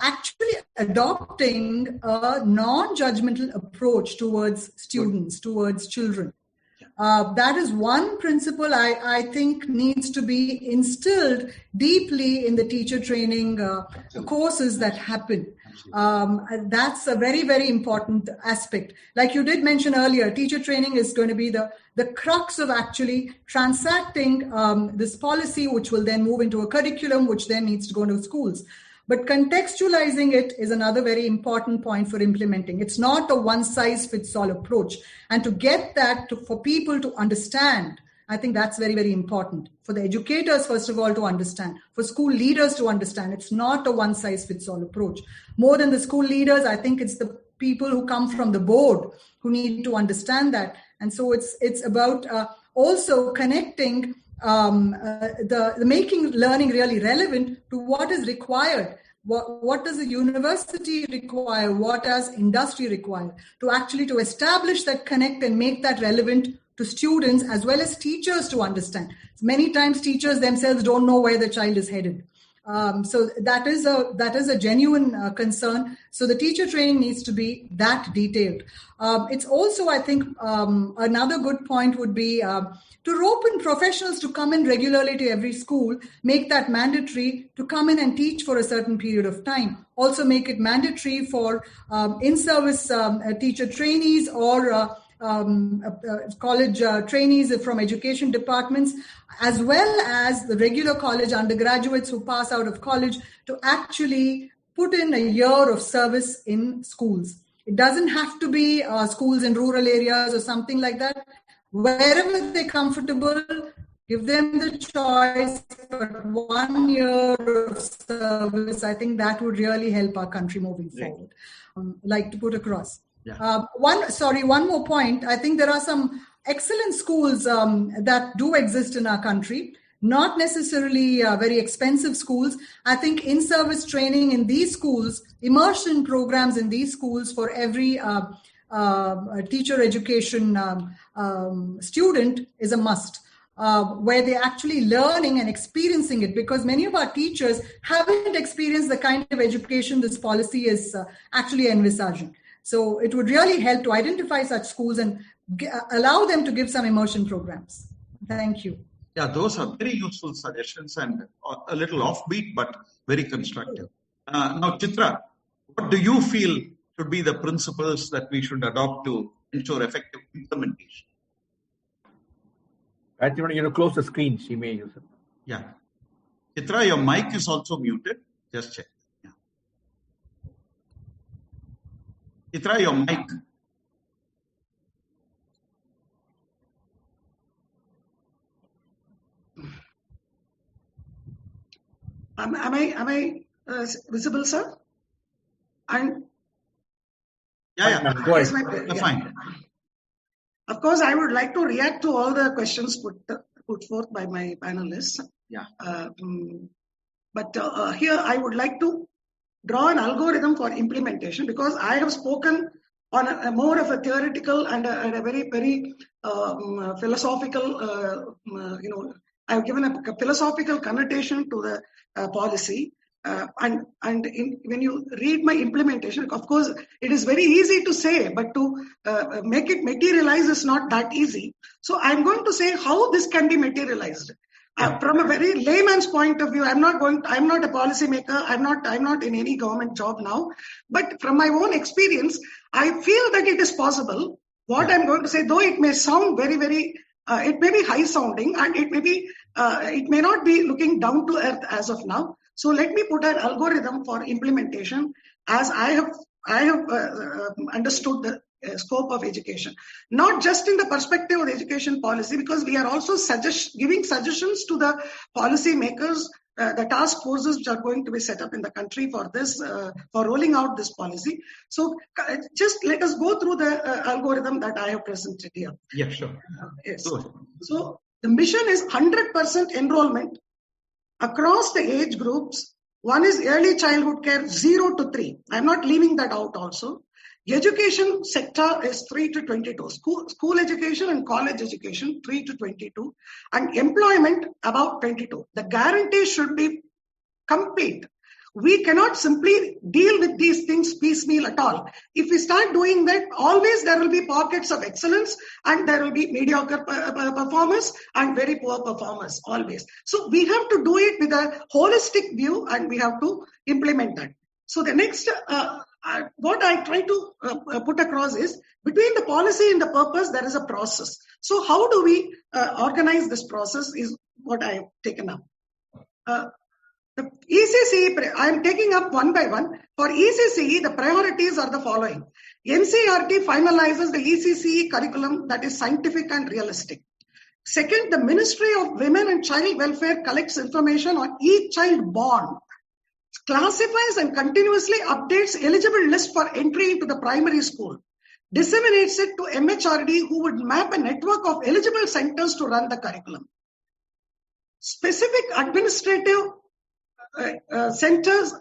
actually adopting a non-judgmental approach towards students, towards children. That is one principle I think needs to be instilled deeply in the teacher training courses that happen. That's a very, very important aspect. Like you did mention earlier, teacher training is going to be the crux of actually transacting this policy, which will then move into a curriculum, which then needs to go into schools. But contextualizing it is another very important point for implementing. It's not a one-size-fits-all approach. And to get that for people to understand, I think that's very, very important. For the educators, first of all, to understand. For school leaders to understand. It's not a one-size-fits-all approach. More than the school leaders, I think it's the people who come from the board who need to understand that. And so it's about also connecting the making learning really relevant to what is required. What does the university require? What does industry require? To establish that connect and make that relevant to students as well as teachers to understand. Many times teachers themselves don't know where the child is headed. So that is a genuine concern. So the teacher training needs to be that detailed. It's also, I think, another good point would be to rope in professionals to come in regularly to every school, make that mandatory to come in and teach for a certain period of time. Also make it mandatory for in-service teacher trainees or college trainees from education departments, as well as the regular college undergraduates who pass out of college, to actually put in a year of service in schools. It doesn't have to be schools in rural areas or something like that. Wherever they're comfortable, give them the choice, but 1 year of service, I think that would really help our country moving forward. Like to put across. Yeah. One more point. I think there are some excellent schools that do exist in our country, not necessarily very expensive schools. I think in-service training in these schools, immersion programs in these schools for every teacher education student is a must. Where they're actually learning and experiencing it, because many of our teachers haven't experienced the kind of education this policy is actually envisaging. So it would really help to identify such schools and allow them to give some immersion programs. Thank you. Yeah, those are very useful suggestions and a little offbeat, but very constructive. Now, Chitra, what do you feel should be the principles that we should adopt to ensure effective implementation? I think you close the screen. She may use it. Yeah. Chitra, your mic is also muted. Just check. Yeah. Chitra, your mic. Am I visible, sir? And yeah. Go ahead. Fine. Of course, I would like to react to all the questions put forth by my panelists. Yeah. But here I would like to draw an algorithm for implementation, because I have spoken on a more of a theoretical and a very, very philosophical, I've given a philosophical connotation to the policy. When you read my implementation, of course, it is very easy to say, but to make it materialize is not that easy. So I'm going to say how this can be materialized. From a very layman's point of view, I'm not a policymaker. I'm not in any government job now. But from my own experience, I feel that it is possible. What I'm going to say, though it may sound very, very, it may be high sounding, and it may not be looking down to earth as of now. So let me put an algorithm for implementation as I have understood the scope of education, not just in the perspective of the education policy, because we are also giving suggestions to the policy makers, the task forces which are going to be set up in the country for this, for rolling out this policy. So just let us go through the algorithm that I have presented here. Yeah, sure. Yes. So the mission is 100% enrollment across the age groups. One is early childhood care 0 to 3. I'm not leaving that out also. Education sector is 3 to 22. School education and college education 3 to 22. And employment about 22. The guarantee should be complete. We cannot simply deal with these things piecemeal at all. If we start doing that, always there will be pockets of excellence and there will be mediocre performers and very poor performers, always. So we have to do it with a holistic view and we have to implement that. So the next, what I try to put across is, between the policy and the purpose, there is a process. So how do we organize this process is what I have taken up. The ECCE, I am taking up one by one. For ECCE, the priorities are the following. NCERT finalizes the ECCE curriculum that is scientific and realistic. Second, the Ministry of Women and Child Welfare collects information on each child born, classifies and continuously updates eligible list for entry into the primary school, disseminates it to MHRD, who would map a network of eligible centers to run the curriculum. Specific administrative centers.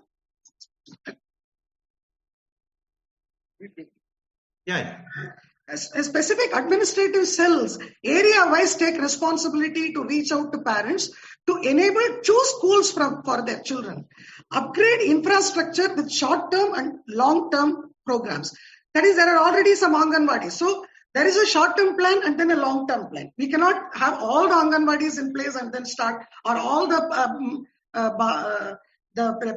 Specific administrative cells area-wise take responsibility to reach out to parents to enable choose schools for their children. Upgrade infrastructure with short-term and long-term programs. That is, there are already some Anganwadis. So there is a short-term plan and then a long-term plan. We cannot have all the Anganwadis in place and then start, or all the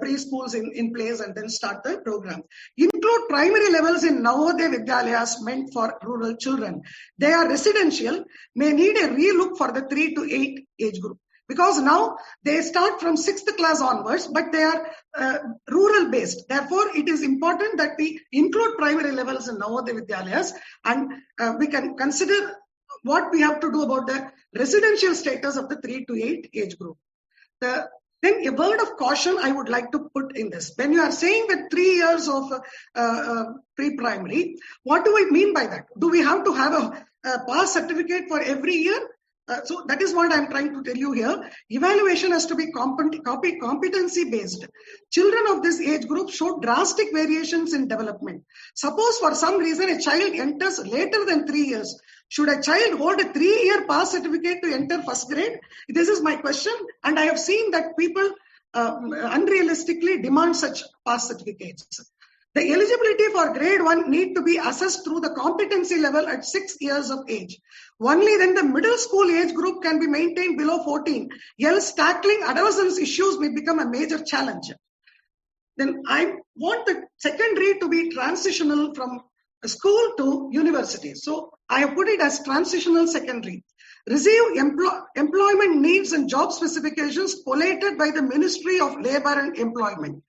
preschools in place and then start the program. Include primary levels in Navodaya Vidyalayas meant for rural children. They are residential, may need a relook for the 3 to 8 age group. Because now they start from 6th class onwards, but they are rural based. Therefore, it is important that we include primary levels in Navodaya Vidyalayas, and we can consider what we have to do about the residential status of the 3 to 8 age group. Then a word of caution I would like to put in this. When you are saying that 3 years of pre-primary, what do I mean by that? Do we have to have a pass certificate for every year? So that is what I'm trying to tell you here. Evaluation has to be competency based. Children of this age group show drastic variations in development. Suppose for some reason a child enters later than 3 years. Should a child hold a 3-year pass certificate to enter first grade? This is my question, and I have seen that people unrealistically demand such pass certificates. The eligibility for grade 1 need to be assessed through the competency level at 6 years of age. Only then the middle school age group can be maintained below 14. Else tackling adolescence issues may become a major challenge. Then I want the secondary to be transitional from school to university. So I have put it as transitional secondary. Receive employment needs and job specifications collated by the Ministry of Labour and Employment.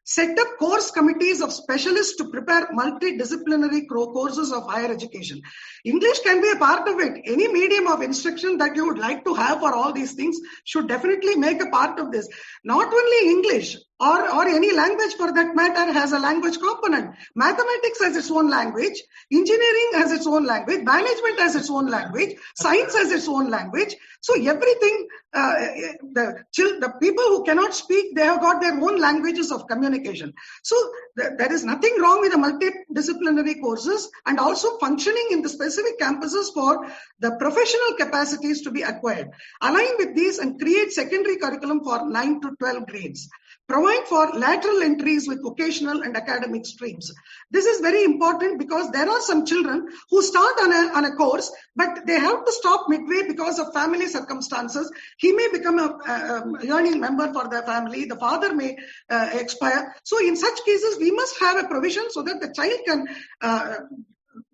Set up course committees of specialists to prepare multidisciplinary courses of higher education. English can be a part of it. Any medium of instruction that you would like to have for all these things should definitely make a part of this. Not only English or any language for that matter has a language component. Mathematics has its own language. Engineering has its own language. Management has its own language. Science has its own language. So everything, the people who cannot speak, they have got their own languages of communication. So there is nothing wrong with the multidisciplinary courses and also functioning in the specific campuses for the professional capacities to be acquired. Align with these and create secondary curriculum for 9 to 12 grades. Provide for lateral entries with vocational and academic streams. This is very important because there are some children who start on a course, but they have to stop midway because of family circumstances. He may become a yearning member for the family. The father may expire. So in such cases, we must have a provision so that the child can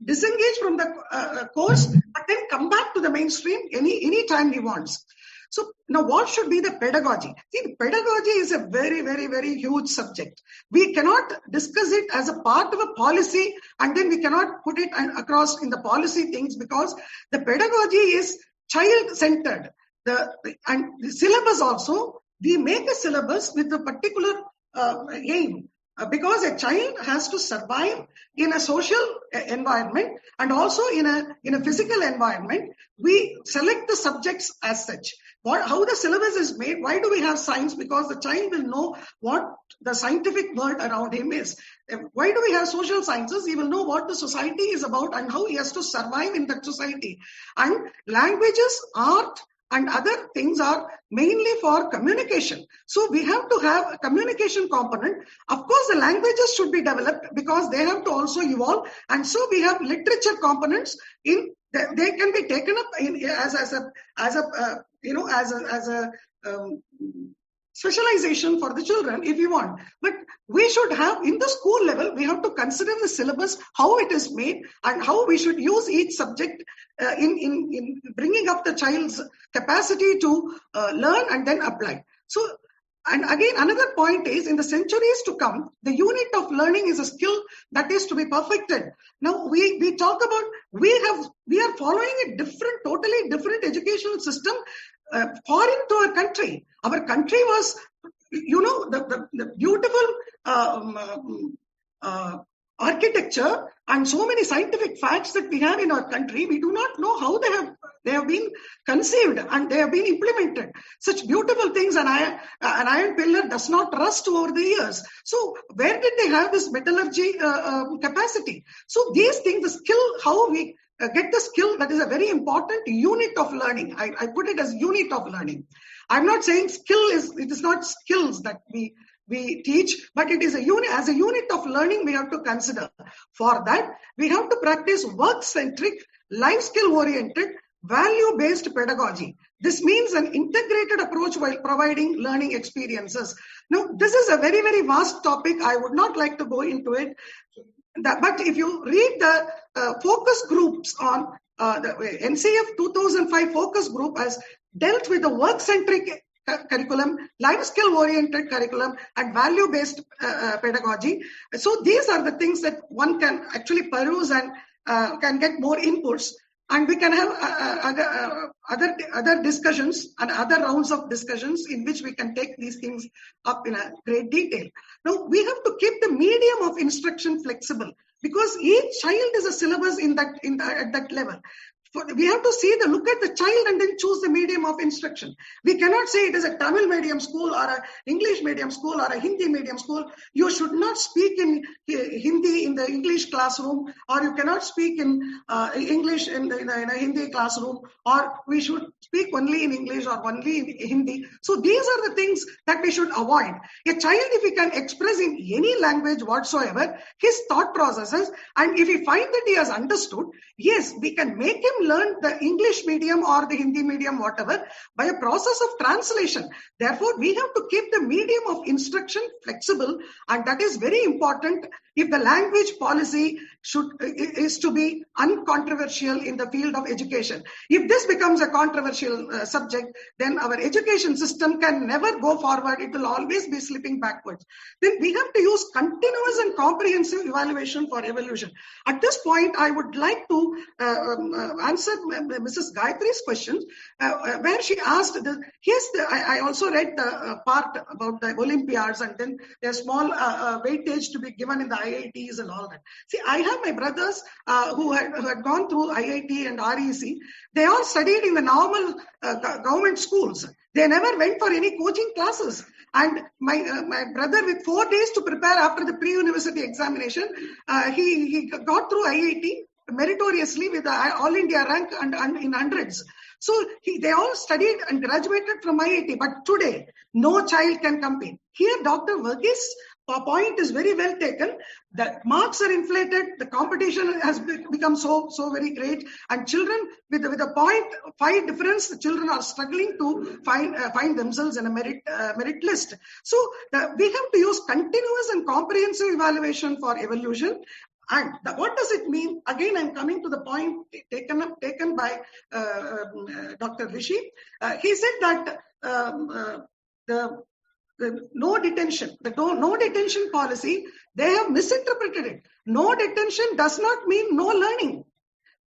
disengage from the course, but then come back to the mainstream any time he wants. So now what should be the pedagogy? See, the pedagogy is a very, very, very huge subject. We cannot discuss it as a part of a policy and then we cannot put it across in the policy things, because the pedagogy is child-centered. And the syllabus also, we make a syllabus with a particular aim. Because a child has to survive in a social environment and also in a physical environment, we select the subjects as such. How the syllabus is made, why do we have science? Because the child will know what the scientific world around him is. Why do we have social sciences? He will know what the society is about and how he has to survive in that society. And languages, art, and other things are mainly for communication. So we have to have a communication component. Of course, the languages should be developed because they have to also evolve. And so we have literature components they can be taken up as a specialization for the children if you want. But we should have, in the school level, we have to consider the syllabus, how it is made, and how we should use each subject in bringing up the child's capacity to learn and then apply. So, and again, another point is, in the centuries to come, the unit of learning is a skill that is to be perfected. Now, we talk about, we are following a totally different educational system foreign to our country. Our country was, the beautiful architecture and so many scientific facts that we have in our country. We do not know how they have been conceived and they have been implemented. Such beautiful things, an iron pillar does not rust over the years. So where did they have this metallurgy capacity? So these things, the skill, how we get the skill, that is a very important unit of learning. I put it as unit of learning. I'm not saying it is not skills that we teach, but it is as a unit of learning we have to consider. For that, we have to practice work-centric, life skill-oriented, value-based pedagogy. This means an integrated approach while providing learning experiences. Now, this is a very, very vast topic. I would not like to go into it. But if you read the focus groups on the NCF 2005 focus group has dealt with the work-centric curriculum, life skill-oriented curriculum, and value-based pedagogy. So these are the things that one can actually peruse and can get more inputs. And we can have other discussions and other rounds of discussions in which we can take these things up in a great detail. Now, we have to keep the medium of instruction flexible because each child is a syllabus at that level. We have to look at the child and then choose the medium of instruction. We cannot say it is a Tamil medium school or an English medium school or a Hindi medium school. You should not speak in Hindi in the English classroom, or you cannot speak in English in a Hindi classroom, or we should speak only in English or only in Hindi. So these are the things that we should avoid. A child, if he can express in any language whatsoever his thought processes, and if we find that he has understood, yes, we can make him learn the English medium or the Hindi medium, whatever, by a process of translation. Therefore, we have to keep the medium of instruction flexible, and that is very important if the language policy is to be uncontroversial in the field of education. If this becomes a controversial subject, then our education system can never go forward. It will always be slipping backwards. Then we have to use continuous and comprehensive evaluation for evolution. At this point, I would like to answer Mrs. Gayatri's questions, where she asked, I also read the part about the Olympiads and then there's small weightage to be given in the IITs and all that. See, I have my brothers who had gone through IIT and REC. They all studied in the normal government schools. They never went for any coaching classes. And my brother, with 4 days to prepare after the pre-university examination, he got through IIT meritoriously with the All India rank and in hundreds. So they all studied and graduated from IIT, but today no child can compete. Here Dr. Verghese point is very well taken. The marks are inflated, the competition has become so very great, and children with a 0.5 difference, the children are struggling to find themselves in a merit list. So we have to use continuous and comprehensive evaluation for evolution. And what does it mean? Again, I'm coming to the point taken by Dr. Rishi. He said that the no detention policy, they have misinterpreted it. No detention does not mean no learning.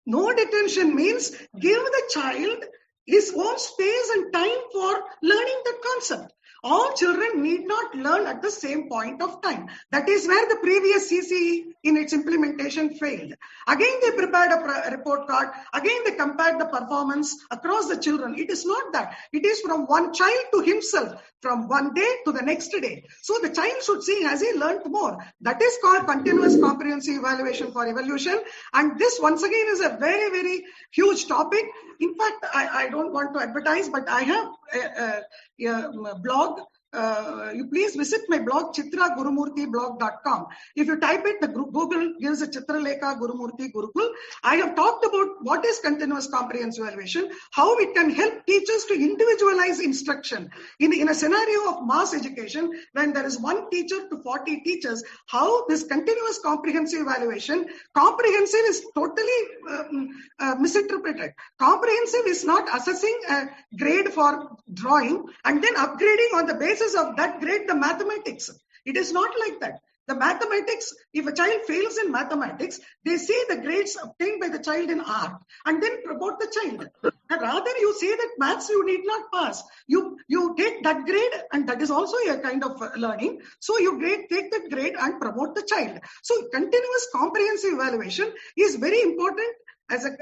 No detention means give the child his own space and time for learning that concept. All children need not learn at the same point of time. That is where the previous CCE in its implementation failed. Again, they prepared a report card. Again, they compared the performance across the children. It is not that. It is from one child to himself, from one day to the next day. So the child should see, has he learned more? That is called continuous comprehensive evaluation for evolution. And this, once again, is a very, very huge topic. In fact, I don't want to advertise, but I have a blog. You please visit my blog, chitragurumurthiblog.com. If you type it, the Google gives a Chitralekha Gurumurthy Gurukul. I have talked about what is continuous comprehensive evaluation, how it can help teachers to individualize instruction. In a scenario of mass education, when there is one teacher to 40 teachers, how this continuous comprehensive evaluation, comprehensive is totally misinterpreted. Comprehensive is not assessing a grade for drawing and then upgrading on the basis of that grade the mathematics. It is not like that. The mathematics, if a child fails in mathematics, they see the grades obtained by the child in art and then promote the child. And rather you say that maths you need not pass. You take that grade, and that is also a kind of learning. So you take that grade and promote the child. So continuous comprehensive evaluation is very important as a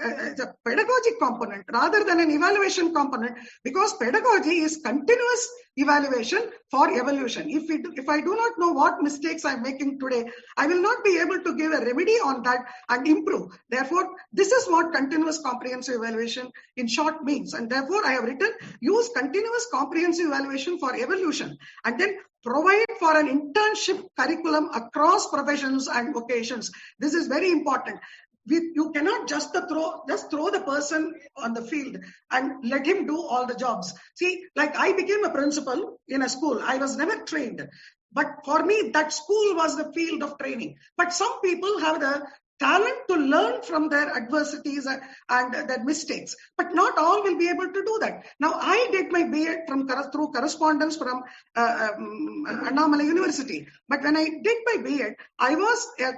pedagogic component rather than an evaluation component, because pedagogy is continuous evaluation for evolution. If I do not know what mistakes I'm making today, I will not be able to give a remedy on that and improve. Therefore, this is what continuous comprehensive evaluation in short means. And therefore, I have written, use continuous comprehensive evaluation for evolution, and then provide for an internship curriculum across professions and vocations. This is very important. You cannot just throw the person on the field and let him do all the jobs. See, like I became a principal in a school. I was never trained. But for me, that school was the field of training. But some people have the talent to learn from their adversities and their mistakes. But not all will be able to do that. Now, I did my BA through correspondence from Annamalai University. But when I did my BA, I was a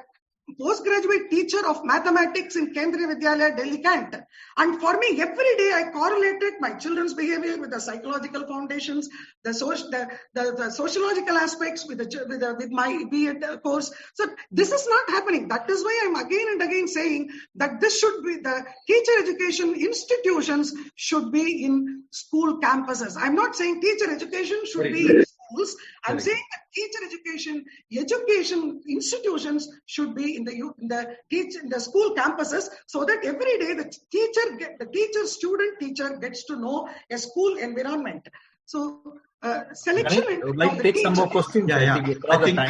postgraduate teacher of mathematics in Kendriya Vidyalaya, Delhi Cant. And for me, every day I correlated my children's behavior with the psychological foundations, the sociological aspects with my BA course. So this is not happening. That is why I'm again and again saying that this should be, the teacher education institutions should be in school campuses. I'm not saying teacher education should be in schools. I'm saying that teacher education institutions should be in the school campuses, so that every day the student teacher gets to know a school environment. So selection. I would like to take some more questions. I think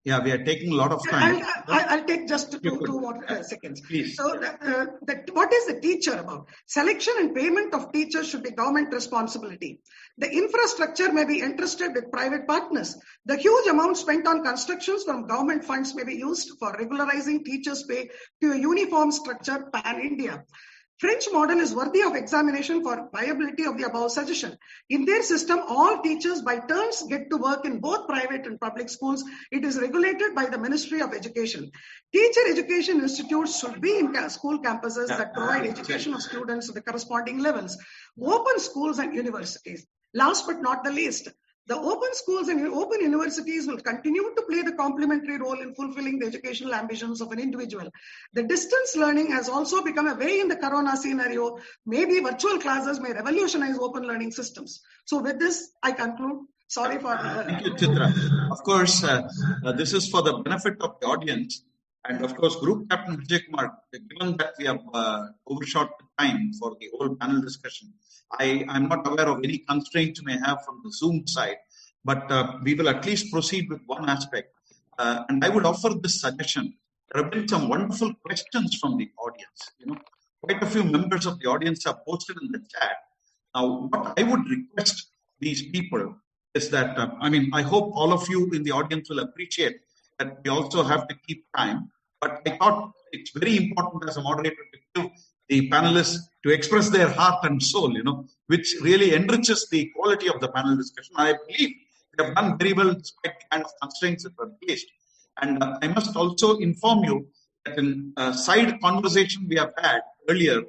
we are taking a lot of time. I'll take just two more seconds. Please. So, what is the teacher about? Selection and payment of teachers should be government responsibility. The infrastructure may be entrusted with private partners. The huge amount spent on constructions from government funds may be used for regularizing teachers' pay to a uniform structure pan-India. French model is worthy of examination for viability of the above suggestion. In their system, all teachers by turns get to work in both private and public schools. It is regulated by the Ministry of Education. Teacher education institutes should be in school campuses that provide education of students at the corresponding levels. Open schools and universities. Last but not the least, the open schools and open universities will continue to play the complementary role in fulfilling the educational ambitions of an individual. The distance learning has also become a way in the corona scenario. Maybe virtual classes may revolutionize open learning systems. So with this, I conclude. Sorry for... Thank you, Chitra. Of course, this is for the benefit of the audience. And of course, Group Captain Vijay Kumar, given that we have overshot the time for the whole panel discussion, I'm not aware of any constraints you may have from the Zoom side, but we will at least proceed with one aspect. And I would offer this suggestion. There have been some wonderful questions from the audience. Quite a few members of the audience have posted in the chat. Now, what I would request these people is that, I hope all of you in the audience will appreciate that we also have to keep time. But I thought it's very important as a moderator to give the panelists to express their heart and soul, which really enriches the quality of the panel discussion. I believe we have done very well despite the kind of constraints that were placed. And I must also inform you that in a side conversation we have had earlier,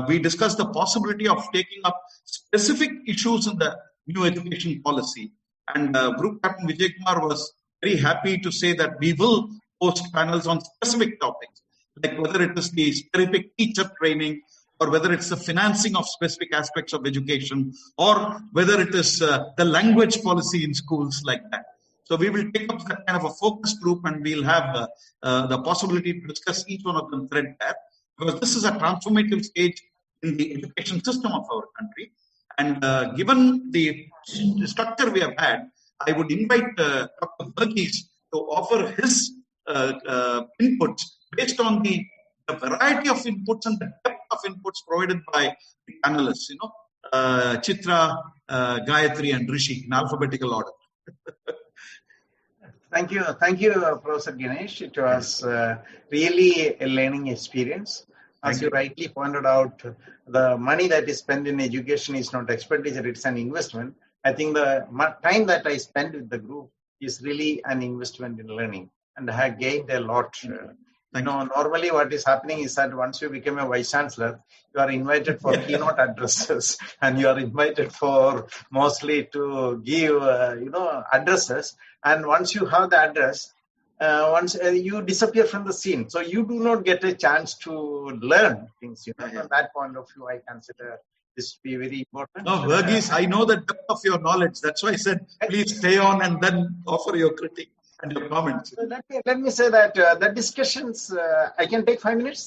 we discussed the possibility of taking up specific issues in the new education policy. And Group Captain Vijay Kumar was very happy to say that we will host panels on specific topics, like whether it is the specific teacher training, or whether it's the financing of specific aspects of education, or whether it is the language policy in schools like that. So we will take up that kind of a focus group, and we'll have the possibility to discuss each one of them threadbare, because this is a transformative stage in the education system of our country. And given the structure we have had, I would invite Dr. Verghese to offer his inputs based on the variety of inputs and the depth of inputs provided by the panelists, Chitra, Gayatri, and Rishi in alphabetical order. Thank you, Professor Ganesh. It was really a learning experience. As you rightly pointed out, the money that is spent in education is not expenditure, it's an investment. I think the time that I spent with the group is really an investment in learning, and I have gained a lot. Normally what is happening is that once you become a vice chancellor, you are invited for keynote addresses, and you are invited for mostly to give, addresses. And once you have the address, you disappear from the scene. So you do not get a chance to learn things. From that point of view, I consider this to be very important. No, Verghese, I know the depth of your knowledge. That's why I said, please stay on and then offer your critique and your comments. Let me say that the discussions, I can take 5 minutes?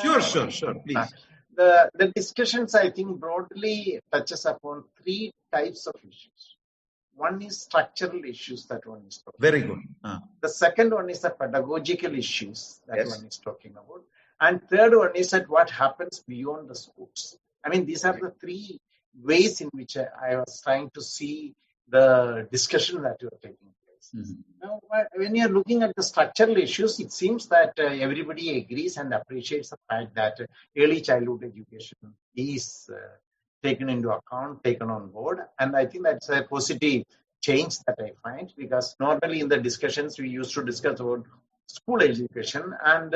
Sure, please. The discussions, I think, broadly touches upon 3 types of issues. One is structural issues that one is talking about. Very good. The second one is the pedagogical issues that one is talking about. And third one is that what happens beyond the schools. These are the 3 ways in which I was trying to see the discussion that you are taking place. Mm-hmm. Now, when you are looking at the structural issues, it seems that everybody agrees and appreciates the fact that early childhood education is taken into account, taken on board. And I think that's a positive change that I find, because normally in the discussions we used to discuss about school education, and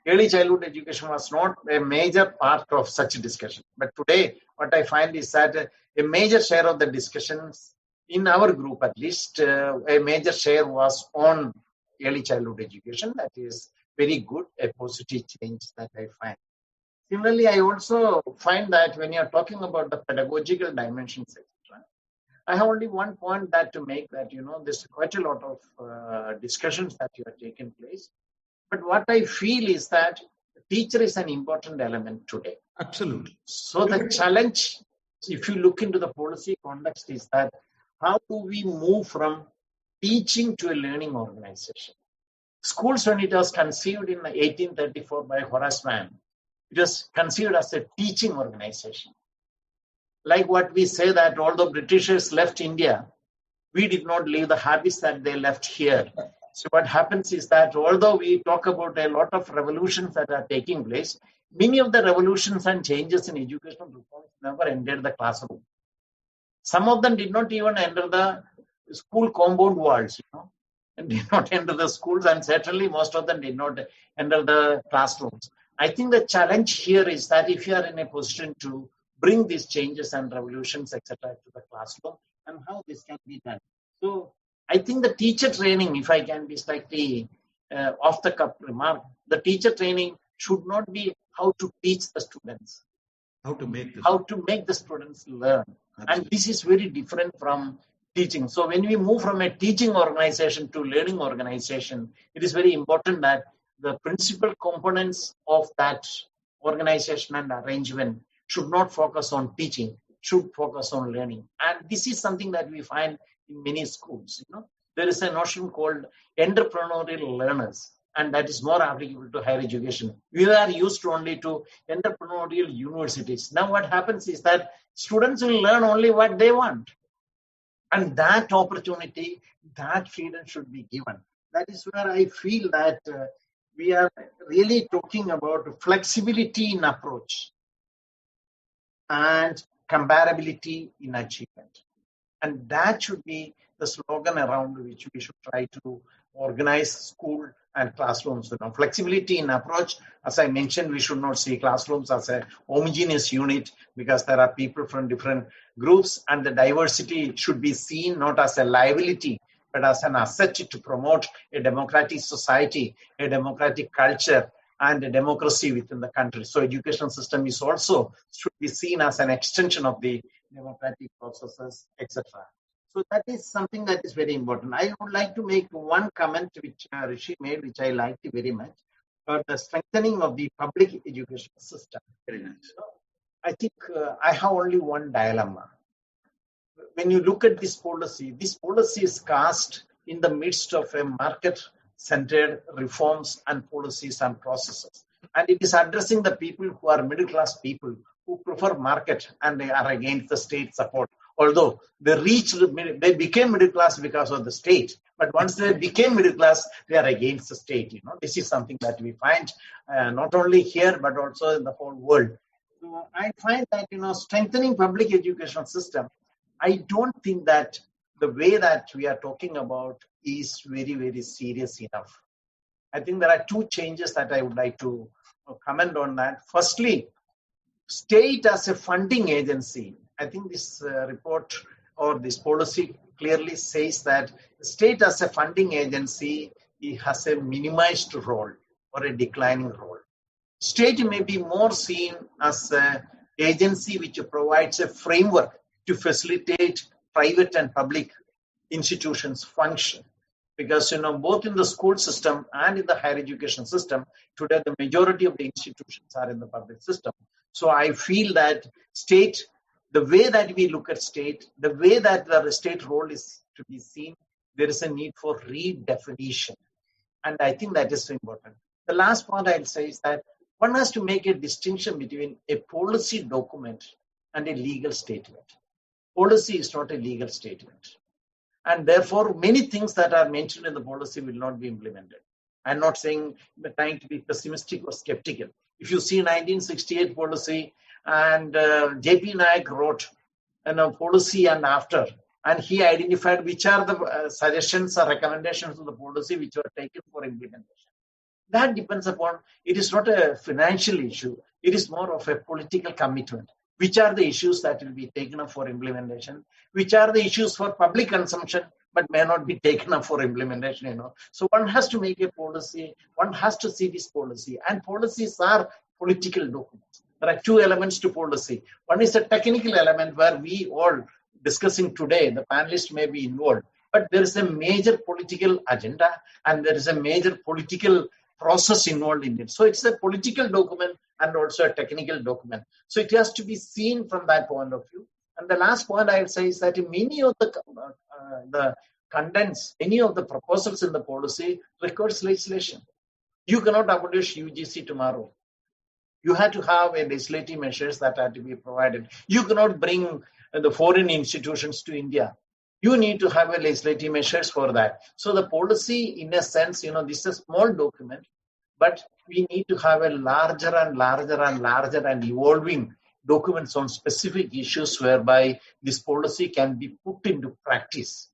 early childhood education was not a major part of such a discussion. But today, what I find is that a major share of the discussions in our group, at least, a major share was on early childhood education. That is very good, a positive change that I find. Similarly, I also find that when you're talking about the pedagogical dimensions, etc., I have only one point to make, that, there's quite a lot of discussions that you have taken place. But what I feel is that the teacher is an important element today. Absolutely. So the challenge, if you look into the policy context, is that how do we move from teaching to a learning organization? Schools, when it was conceived in 1834 by Horace Mann, it was considered as a teaching organization. Like what we say, that although Britishers left India, we did not leave the habits that they left here. So what happens is that although we talk about a lot of revolutions that are taking place, many of the revolutions and changes in educational reforms never entered the classroom. Some of them did not even enter the school compound walls, and did not enter the schools, and certainly most of them did not enter the classrooms. I think the challenge here is that if you are in a position to bring these changes and revolutions, etc., to the classroom, and how this can be done. So I think the teacher training, if I can be slightly off the cuff remark, the teacher training should not be how to teach the students, how to make the students learn. Absolutely. And this is very different from teaching. So when we move from a teaching organization to learning organization, it is very important that the principal components of that organization and arrangement should not focus on teaching, should focus on learning. And this is something that we find in many schools. There is a notion called entrepreneurial learners, and that is more applicable to higher education. We are used only to entrepreneurial universities. Now what happens is that students will learn only what they want. And that opportunity, that freedom should be given. That is where I feel that we are really talking about flexibility in approach and comparability in achievement. And that should be the slogan around which we should try to organize school and classrooms. Flexibility in approach, as I mentioned, we should not see classrooms as a homogeneous unit because there are people from different groups, and the diversity should be seen not as a liability, but as an asset to promote a democratic society, a democratic culture, and a democracy within the country. So education system is also should be seen as an extension of the democratic processes, etc. So that is something that is very important. I would like to make one comment which Rishi made, which I liked very much, about the strengthening of the public education system. Very nice. I think I have only one dilemma. When you look at this policy is cast in the midst of a market-centered reforms and policies and processes. And it is addressing the people who are middle-class people who prefer market and they are against the state support. Although they became middle class because of the state, but once they became middle class, they are against the state. This is something that we find not only here but also in the whole world. So I find that strengthening public education system, I don't think that the way that we are talking about is very, very serious enough. I think there are two changes that I would like to comment on that. Firstly, state as a funding agency. I think this report or this policy clearly says that the state as a funding agency has a minimized role or a declining role. State may be more seen as an agency which provides a framework to facilitate private and public institutions function. Because, both in the school system and in the higher education system, today the majority of the institutions are in the public system. So I feel that state, the way that we look at state, the way that the state role is to be seen, there is a need for redefinition. And I think that is important. The last point I'll say is that one has to make a distinction between a policy document and a legal statement. Policy is not a legal statement. And therefore, many things that are mentioned in the policy will not be implemented. I'm not saying trying to be pessimistic or skeptical. If you see 1968 policy and J.P. Nayak wrote a policy and after, and he identified which are the suggestions or recommendations of the policy which were taken for implementation. That depends upon, it is not a financial issue. It is more of a political commitment. Which are the issues that will be taken up for implementation? Which are the issues for public consumption but may not be taken up for implementation? So one has to make a policy. One has to see this policy. And policies are political documents. There are two elements to policy. One is a technical element where we all discussing today, the panelists may be involved. But there is a major political agenda and there is a major political process involved in it. So it's a political document and also a technical document. So it has to be seen from that point of view. And the last point I would say is that many of the contents, any of the proposals in the policy requires legislation. You cannot abolish UGC tomorrow. You have to have a legislative measures that have to be provided. You cannot bring the foreign institutions to India. You need to have a legislative measures for that. So the policy, in a sense, this is a small document, but we need to have a larger and larger and larger and evolving documents on specific issues whereby this policy can be put into practice.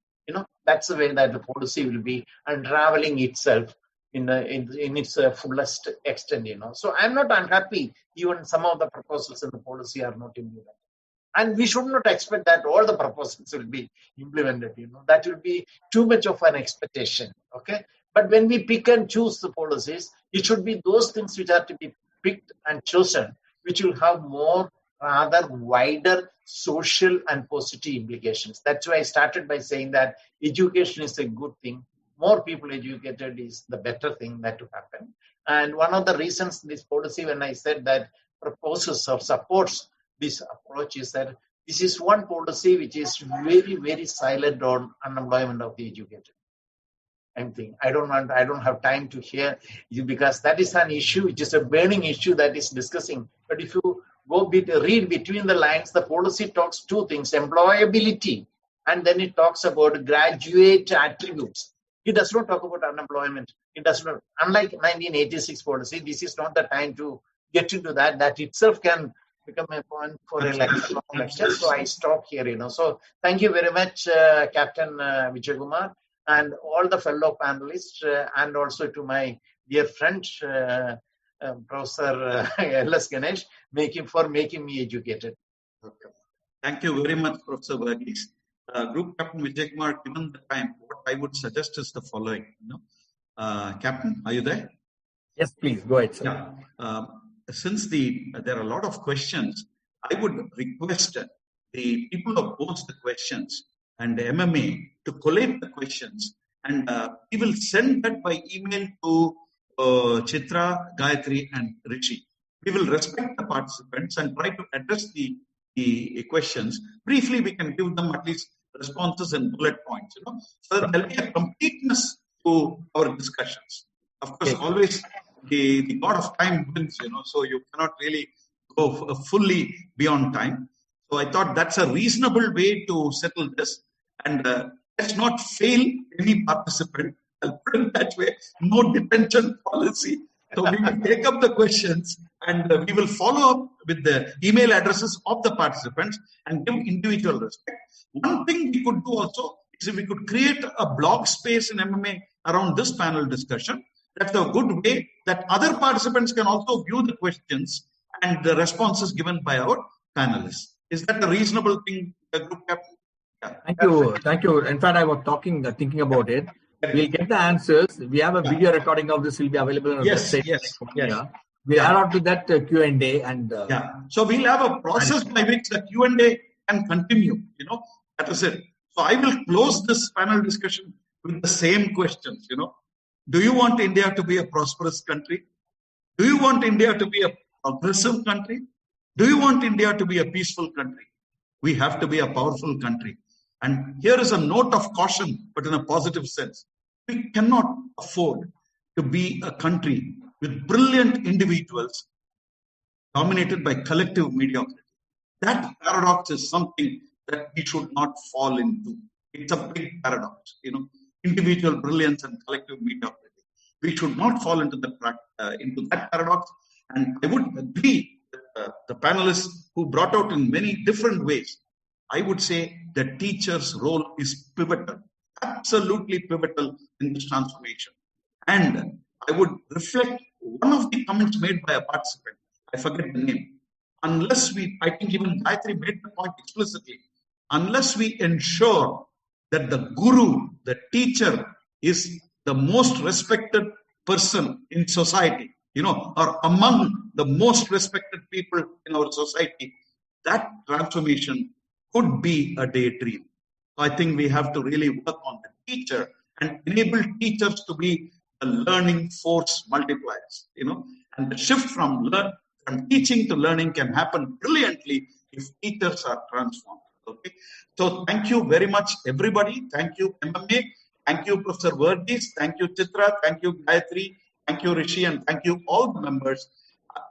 That's the way that the policy will be unraveling itself in its fullest extent. So I'm not unhappy. Even some of the proposals in the policy are not implemented. And we should not expect that all the proposals will be implemented. That will be too much of an expectation. Okay. But when we pick and choose the policies, it should be those things which are to be picked and chosen, which will have more rather wider social and positive implications. That's why I started by saying that education is a good thing, more people educated is the better thing that to happen. And one of the reasons this policy, when I said that proposes or supports this approach, is that this is one policy which is very, very silent on unemployment of the educated. I don't have time to hear you because that is an issue, which is a burning issue that is discussing. But if you read between the lines, the policy talks two things: employability, and then it talks about graduate attributes. It does not talk about unemployment. It does not. Unlike 1986 policy, this is not the time to get into that. That itself can become a point for a lecture. So I stop here. So thank you very much, Captain Vijay Kumar, and all the fellow panelists, and also to my dear friend, Professor L.S. Ganesh, for making me educated. Okay. Thank you very much, Professor Verghese. Group Captain Vijay Kumar, given the time, what I would suggest is the following. Captain, are you there? Yes, please go ahead, sir. Yeah. Since there are a lot of questions, I would request the people who pose the questions and the MMA to collate the questions, and we will send that by email to Chitra, Gayatri, and Rishi. We will respect the participants and try to address the questions. Briefly, we can give them at least responses and bullet points, so that there will be a completeness to our discussions. Of course, always the God of time wins, so you cannot really go fully beyond time. So I thought that's a reasonable way to settle this, and let's not fail any participant. I'll put it that way. No detention policy. So we will take up the questions, and we will follow up with the email addresses of the participants and give individual respect. One thing we could do also is if we could create a blog space in MMA around this panel discussion. That's a good way that other participants can also view the questions and the responses given by our panelists. Is that a reasonable thing, Group Captain? Yeah. Thank you. In fact, I was thinking about it. We'll get the answers. We have a video recording of this will be available on our website. Yes. We'll add on to that Q&A and So we'll have a process by which the Q&A can continue. That is it. So I will close this panel discussion with the same questions. Do you want India to be a prosperous country? Do you want India to be a progressive country? Do you want India to be a peaceful country? We have to be a powerful country. And here is a note of caution, but in a positive sense. We cannot afford to be a country with brilliant individuals dominated by collective mediocrity. That paradox is something that we should not fall into. It's a big paradox, individual brilliance and collective mediocrity. We should not fall into that paradox. And I would agree with the panelists who brought out in many different ways. I would say the teacher's role is pivotal, absolutely pivotal in this transformation. And I would reflect one of the comments made by a participant. I forget the name. I think even Gayatri made the point explicitly, unless we ensure that the guru, the teacher, is the most respected person in society, or among the most respected people in our society, that transformation could be a daydream. So I think we have to really work on the teacher and enable teachers to be the learning force multipliers, and the shift from teaching to learning can happen brilliantly if teachers are transformed. Okay. So thank you very much, everybody. Thank you, MMA. Thank you, Professor Verghese. Thank you, Chitra. Thank you, Gayatri. Thank you, Rishi. And thank you, all the members.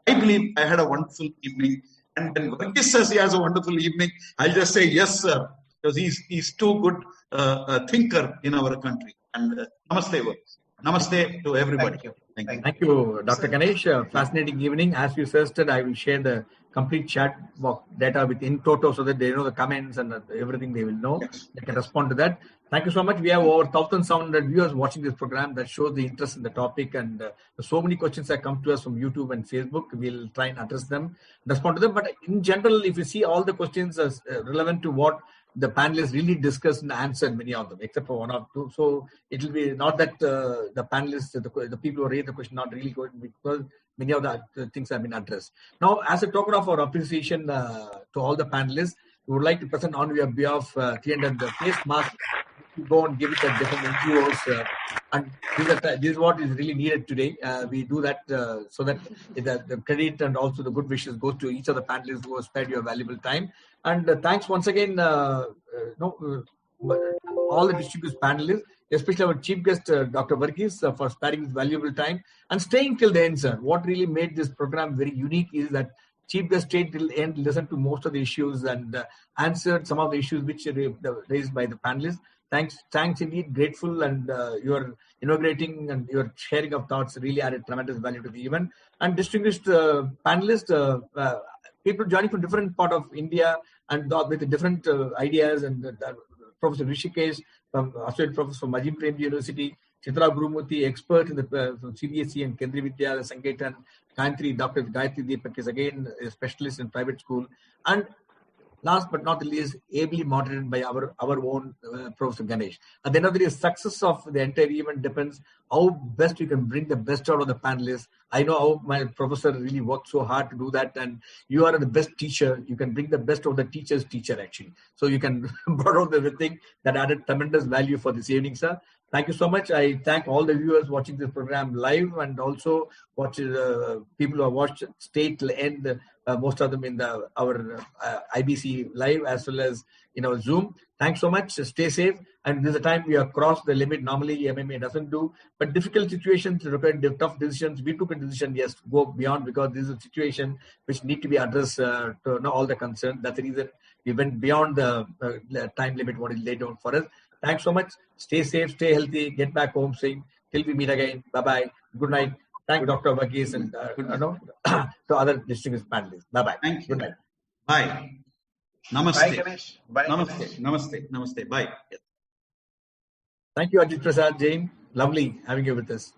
I believe I had a wonderful evening. And when Verghese says he has a wonderful evening, I'll just say, yes, sir, because he's too good a thinker in our country. And namaste, Verghese. Namaste to everybody. Thank you, Dr. Ganesh. Fascinating evening. As you suggested, I will share the complete chat data in toto so that they know the comments and everything they will know. Yes. They can respond to that. Thank you so much. We have over 1,700 viewers watching this program. That shows the interest in the topic, and so many questions that come to us from YouTube and Facebook. We'll try and address them, respond to them. But in general, if you see all the questions as relevant to what the panelists really discussed and answered, many of them, except for one or two. So it will be not that the panelists, the people who raised the question, not really going, because many of the things have been addressed. Now, as a token of our appreciation to all the panelists, we would like to present on your behalf 300 face masks. Go and give it at different NGOs And this is what is really needed today. We do that so that the credit and also the good wishes goes to each of the panelists who have spared your valuable time. And thanks once again, all the distinguished panelists, especially our chief guest, Dr. Varghese, for sparing his valuable time and staying till the end, sir. What really made this program very unique is that chief guest stayed till the end, listened to most of the issues and answered some of the issues which are raised by the panelists. Thanks indeed, grateful, and your inaugurating and your sharing of thoughts really added tremendous value to the event. And distinguished panelists, people joining from different part of India and with different ideas, and Professor Rishikesh, Associate Professor from Majim Premji University, Chitra Gurumurthy, expert in the from CBSE and Kendriya Vidya Sanketan, Gayatri, Dr. Gayatri Deepak is again a specialist in private school, and last but not the least, ably moderated by our own Professor Ganesh. At the end of the day, success of the entire event depends how best you can bring the best out of the panelists. I know how my professor really worked so hard to do that, and you are the best teacher. You can bring the best of the teacher's teacher, actually. So you can borrow everything that added tremendous value for this evening, sir. Thank you so much. I thank all the viewers watching this program live, and also people who have watched stay till the end. Most of them in our IBC live as well as Zoom. Thanks so much. Stay safe. And this is a time we have crossed the limit. Normally MMA doesn't do, but difficult situations require tough decisions. We took a decision, yes, to go beyond, because this is a situation which need to be addressed to all the concerns. That's the reason we went beyond the time limit what is laid down for us. Thanks so much. Stay safe, stay healthy, get back home safe. Till we meet again. Bye-bye. Good night. Thank you, Dr. Varghese, and to other distinguished panelists. Bye-bye. Thank you. Good night. Bye. Namaste. Bye, Ganesh. Bye, Namaste. Ganesh. Namaste. Namaste. Bye. Yes. Thank you, Ajit Prasad Jain. Lovely having you with us.